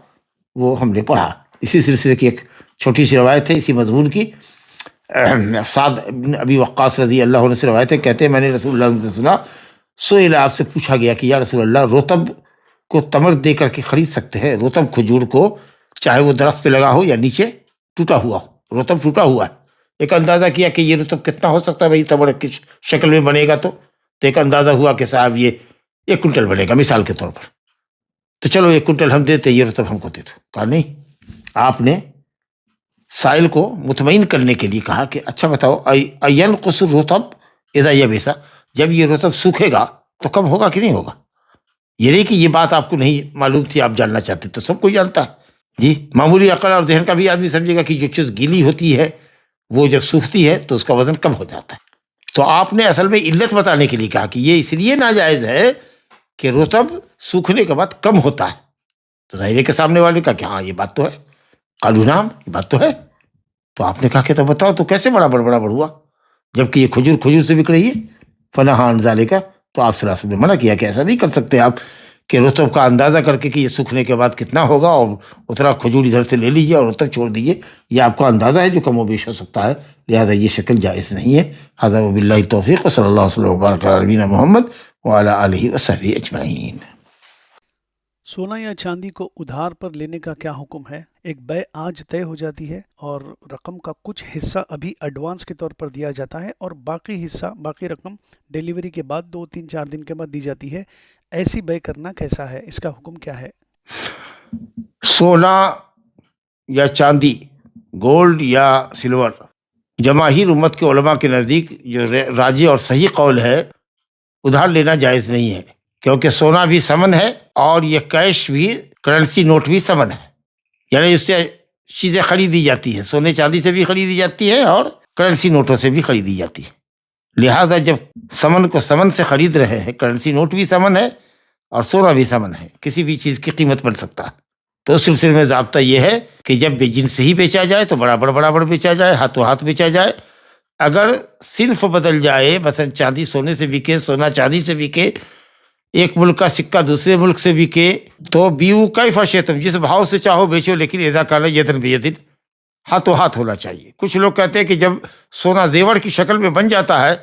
وہ ہم نے پڑھا۔ اسی سلسلے کی ایک چھوٹی سی روایت ہے اسی مضمون کی، سعد بن ابی وقاص رضی اللہ عنہ سے روایت ہے، کہتے ہیں میں نے رسول اللہ سے سنا، سئل، آپ سے پوچھا گیا کہ یا رسول اللہ رطب کو تمر دے کر کے خرید سکتے ہیں. رطب کھجور کو چاہے وہ درخت پہ لگا ہو یا نیچے ٹوٹا ہوا ہو، رطب ٹوٹا ہوا ہے. ایک اندازہ کیا کہ یہ رطب کتنا ہو سکتا ہے بھائی، تمر کی شکل میں بنے گا تو ایک اندازہ ہوا کہ صاحب یہ 1 کنٹل بنے گا مثال کے طور پر. تو چلو 1 کنٹل ہم دیتے، یہ رطب ہم کو دے دو. کہا نہیں. آپ نے سائل کو مطمئن کرنے کے لیے کہا کہ اچھا بتاؤ، اینقص الرطب اذا یبس، جب یہ رطب سوکھے گا تو کم ہوگا کہ نہیں ہوگا؟ یہ نہیں کہ یہ بات آپ کو نہیں معلوم تھی، آپ جاننا چاہتے، تو سب کوئی جانتا ہے. جی معمولی عقل اور ذہن کا بھی آدمی سمجھے گا کہ جو چیز گیلی ہوتی ہے وہ جب سوکھتی ہے تو اس کا وزن کم ہو جاتا ہے. تو آپ نے اصل میں علت بتانے کے لیے کہا کہ یہ اس لیے ناجائز ہے کہ رطب سوکھنے کے بعد کم ہوتا ہے. تو ظاہر کے سامنے والے کا کہ ہاں یہ بات تو ہے، قالوا نعم، یہ بات تو ہے. تو آپ نے کہا کہ تو بتاؤ تو کیسے برابر ہوا جبکہ یہ کھجور سے بک رہی ہے؟ فنہا عن ذالک، تو آپ صلی اللہ علیہ وسلم نے منع کیا کہ ایسا نہیں کر سکتے آپ کہ رطب کا اندازہ کر کے کہ یہ سوکھنے کے بعد کتنا ہوگا اور اتنا کھجور ادھر سے لے لیجیے اور رطب چھوڑ دیجیے. یہ آپ کا اندازہ ہے جو کم و بیش ہو سکتا ہے، لہٰذا یہ شکل جائز نہیں ہے. ھذا وباللہ التوفیق، صلی اللہ وسلم وبارک علی نبینا محمد وعلی آلہ وصحبہ اجمعین. سونا یا چاندی کو ادھار پر لینے کا کیا حکم ہے؟ ایک بیع آج طے ہو جاتی ہے اور رقم کا کچھ حصہ ابھی ایڈوانس کے طور پر دیا جاتا ہے اور باقی رقم ڈیلیوری کے بعد 2-3-4 دن کے بعد دی جاتی ہے. ایسی بیع کرنا کیسا ہے؟ اس کا حکم کیا ہے؟ سونا یا چاندی، گولڈ یا سلور، جماہیر امت کے علماء کے نزدیک جو راجح اور صحیح قول ہے، ادھار لینا جائز نہیں ہے، کیونکہ سونا بھی ثمن ہے اور یہ کیش بھی، کرنسی نوٹ بھی ثمن ہے. یعنی اس سے چیزیں خریدی جاتی ہیں، سونے چاندی سے بھی خریدی جاتی ہے اور کرنسی نوٹوں سے بھی خریدی جاتی ہے. لہٰذا جب ثمن کو ثمن سے خرید رہے ہیں، کرنسی نوٹ بھی ثمن ہے اور سونا بھی ثمن ہے، کسی بھی چیز کی قیمت بڑھ سکتا ہے. تو اس سلسلے میں ضابطہ یہ ہے کہ جب بے جنس ہی بیچا جائے تو برابر بیچا جائے، ہاتھوں ہاتھ بیچا جائے. اگر صنف بدل جائے، مثلا چاندی سونے سے بکے، سونا چاندی سے بکے، ایک ملک کا سکہ دوسرے ملک سے بکے، تو بیو کیف شئتم، جس بھاؤ سے چاہو بیچو، لیکن اذا کان یدن بیدن، ہاتھوں ہاتھ ہونا چاہیے. کچھ لوگ کہتے ہیں کہ جب سونا زیور کی شکل میں بن جاتا ہے،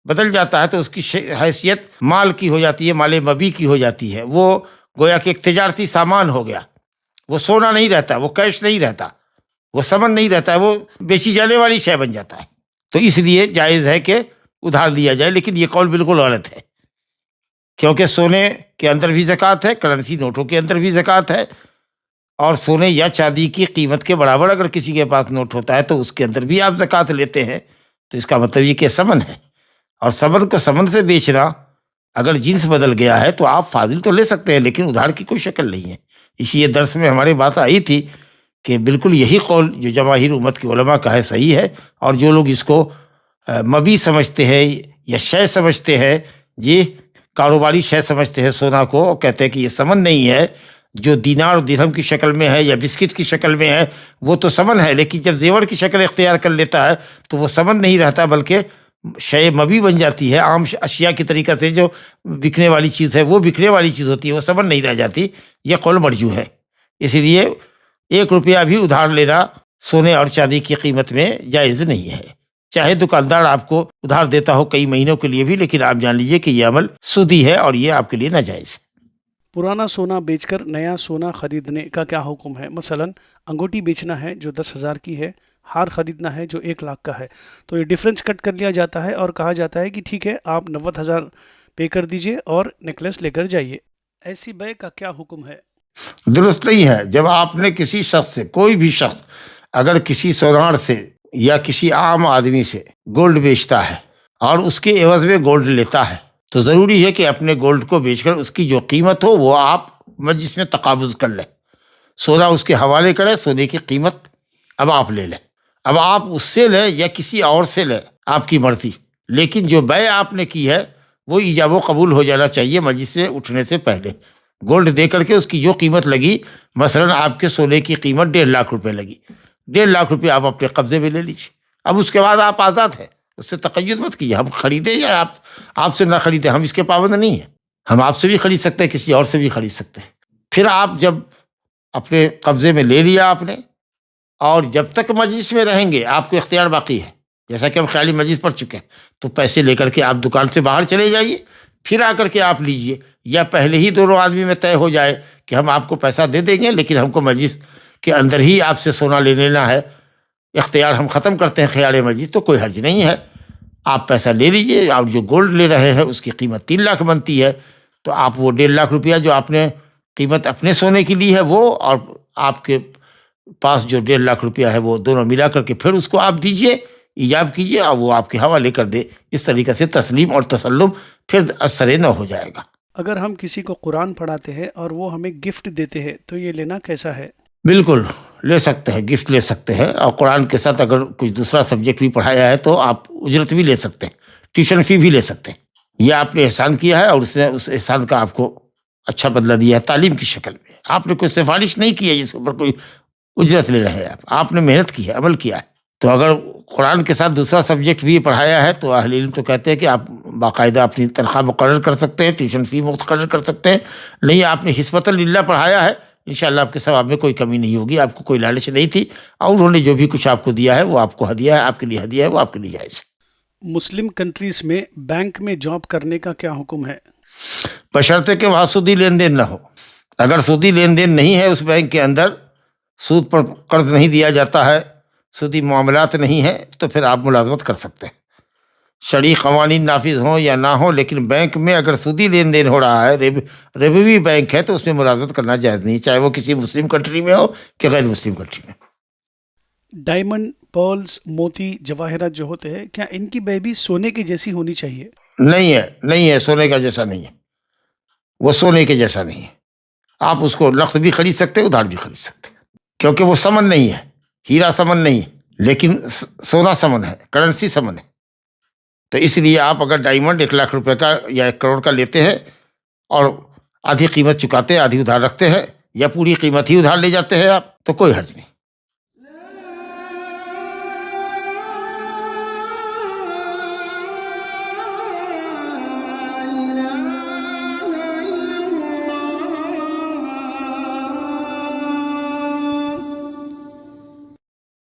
بدل جاتا ہے، تو اس کی حیثیت مال کی ہو جاتی ہے، مال مبی کی ہو جاتی ہے. وہ گویا کہ ایک تجارتی سامان ہو گیا، وہ سونا نہیں رہتا، وہ کیش نہیں رہتا، وہ ثمن نہیں رہتا ہے، وہ بیچی جانے والی شے بن جاتا ہے. تو اس لیے جائز ہے کہ ادھار دیا جائے، لیکن یہ قول بالکل غلط ہے، کیونکہ سونے کے اندر بھی زکوٰۃ ہے، کرنسی نوٹوں کے اندر بھی زکوٰۃ ہے، اور سونے یا چاندی کی قیمت کے برابر اگر کسی کے پاس نوٹ ہوتا ہے تو اس کے اندر بھی آپ زکوٰۃ لیتے ہیں. تو اس کا مطلب یہ کہ ثمن ہے، اور ثمن کو ثمن سے بیچنا، اگر جنس بدل گیا ہے تو آپ فاضل تو لے سکتے ہیں، لیکن ادھار کی کوئی شکل نہیں ہے. اسی درس میں ہمارے بات آئی تھی کہ بالکل یہی قول جو جماہیر امت کے علماء کا ہے صحیح ہے، اور جو لوگ اس کو مبی سمجھتے ہیں یا شے سمجھتے ہیں، یہ کاروباری شے سمجھتے ہیں سونا کو، اور کہتے ہیں کہ یہ ثمن نہیں ہے، جو دینار و درہم کی شکل میں ہے یا بسکٹ کی شکل میں ہے وہ تو ثمن ہے، لیکن جب زیور کی شکل اختیار کر لیتا ہے تو وہ ثمن نہیں رہتا، بلکہ شے مبی بن جاتی ہے. عام اشیاء کی طریقہ سے جو بکنے والی چیز ہے وہ بکنے والی چیز ہوتی ہے، وہ ثمن نہیں رہ جاتی. یہ قول مرجوح ہے. اسی لیے 1 روپیہ بھی ادھار لینا سونے اور چاندی کی قیمت میں جائز نہیں ہے، چاہے دکاندار آپ کو ادھار دیتا ہو کئی مہینوں کے لیے بھی، لیکن آپ جان لیجئے کہ یہ عمل سودی ہے اور یہ آپ کے لیے ناجائز ہے. پرانا سونا بیچ کر نیا سونا خریدنے کا کیا حکم ہے؟ مثلا انگوٹی بیچنا ہے جو 10,000 کی ہے، ہار خریدنا ہے جو 1 لاکھ کا ہے، تو یہ ڈیفرنس کٹ کر لیا جاتا ہے اور کہا جاتا ہے کہ ٹھیک ہے آپ 90,000 پے کر دیجئے اور نیکلس لے کر جائیے. ایسی بیع کا کیا حکم ہے؟ درست نہیں ہے. جب آپ نے کسی شخص سے، کوئی بھی شخص اگر کسی سونار سے یا کسی عام آدمی سے گولڈ بیچتا ہے اور اس کے عوض میں گولڈ لیتا ہے، تو ضروری ہے کہ اپنے گولڈ کو بیچ کر اس کی جو قیمت ہو وہ آپ مجلس میں تقابض کر لیں، سونا اس کے حوالے کریں، سونے کی قیمت اب آپ لے لیں. اب آپ اس سے لیں یا کسی اور سے لیں، آپ کی مرضی، لیکن جو بیع آپ نے کی ہے وہ ایجاب و قبول ہو جانا چاہیے مجلس سے اٹھنے سے پہلے. گولڈ دے کر کے اس کی جو قیمت لگی، مثلا آپ کے سونے کی قیمت 1.5 لاکھ روپے لگی، 1.5 لاکھ روپے آپ اپنے قبضے میں لے لیجیے. اب اس کے بعد آپ آزاد ہیں، اس سے تقید مت کیجیے، ہم خریدیں یا آپ سے نہ خریدیں، ہم اس کے پابند نہیں ہیں. ہم آپ سے بھی خرید سکتے ہیں، کسی اور سے بھی خرید سکتے ہیں. پھر آپ جب اپنے قبضے میں لے لیا آپ نے، اور جب تک مجلس میں رہیں گے آپ کو اختیار باقی ہے، جیسا کہ ہم خیالی مجلس پڑھ چکے ہیں، تو پیسے لے کر کے آپ دکان سے باہر چلے جائیے، پھر آ کر کے آپ لیجئے، یا پہلے ہی دونوں آدمی میں طے ہو جائے کہ ہم آپ کو پیسہ دے دیں گے لیکن ہم کو مجلس کے اندر ہی آپ سے سونا لے لینا ہے، اختیار ہم ختم کرتے ہیں خیال مجلس، تو کوئی حرج نہیں ہے، آپ پیسہ لے لیجئے. آپ جو گولڈ لے رہے ہیں اس کی قیمت 3 لاکھ بنتی ہے، تو آپ وہ 1.5 لاکھ روپیہ جو آپ نے قیمت اپنے سونے کی لی ہے وہ، اور آپ کے پاس جو 1.5 لاکھ روپیہ ہے وہ دونوں ملا کر کے پھر اس کو آپ دیجئے، ایجاب کیجئے اور وہ آپ کے حوالے کر دے. اس طریقے سے تسلیم اور تسلم پھر اثر نہ ہو جائے گا. اگر ہم کسی کو قرآن پڑھاتے ہیں اور وہ ہمیں گفٹ دیتے ہیں تو یہ لینا کیسا ہے؟ بالکل لے سکتے ہیں، گفٹ لے سکتے ہیں، اور قرآن کے ساتھ اگر کچھ دوسرا سبجیکٹ بھی پڑھایا ہے تو آپ اجرت بھی لے سکتے ہیں، ٹیوشن فی بھی لے سکتے ہیں. یہ آپ نے احسان کیا ہے اور اس نے اس احسان کا آپ کو اچھا بدلہ دیا ہے تعلیم کی شکل میں. آپ نے کوئی سفارش نہیں کی ہے جس کے اوپر کوئی اجرت لے رہے ہیں، آپ نے محنت کی ہے، عمل کیا ہے. تو اگر قرآن کے ساتھ دوسرا سبجیکٹ بھی پڑھایا ہے تو اہل علم تو کہتے ہیں کہ آپ باقاعدہ اپنی تنخواہ مقرر کر سکتے ہیں، ٹیوشن فی مقرر کر سکتے ہیں. نہیں آپ نے حسبۃ للہ پڑھایا ہے، انشاءاللہ آپ کے ثواب میں کوئی کمی نہیں ہوگی. آپ کو کوئی لالچ نہیں تھی اور انہوں نے جو بھی کچھ آپ کو دیا ہے وہ آپ کو ہدیہ ہے، آپ کے لیے ہدیہ ہے، وہ آپ کے لیے جائز ہے. مسلم کنٹریز میں بینک میں جاب کرنے کا کیا حکم ہے؟ بشرطے کہ وہاں سودی لین دین نہ ہو. اگر سودی لین دین نہیں ہے اس بینک کے اندر، سود پر قرض نہیں دیا جاتا ہے، سودی معاملات نہیں ہیں، تو پھر آپ ملازمت کر سکتے ہیں. شرعی قوانین نافذ ہوں یا نہ ہوں، لیکن بینک میں اگر سودی لین دین ہو رہا ہے، ریبوی بینک ہے، تو اس میں ملازمت کرنا جائز نہیں، چاہے وہ کسی مسلم کنٹری میں ہو کہ غیر مسلم کنٹری میں. ڈائمنڈ، پرلز، موتی، جواہرات جو ہوتے ہیں، کیا ان کی بے بھی سونے کی جیسی ہونی چاہیے؟ نہیں ہے، سونے کا جیسا نہیں ہے، وہ سونے کے جیسا نہیں ہے. آپ اس کو نقد بھی خرید سکتے، ادھار بھی خرید سکتے، کیونکہ وہ سمن نہیں ہے، ہیرا سمن نہیں ہے، لیکن سونا سمن ہے، کرنسی سمن ہے. تو اس لیے آپ اگر ڈائمنڈ 1 لاکھ روپے کا یا 1 کروڑ کا لیتے ہیں اور آدھی قیمت چکاتے ہیں، آدھی ادھار رکھتے ہیں، یا پوری قیمت ہی ادھار لے جاتے ہیں آپ، تو کوئی حرج نہیں.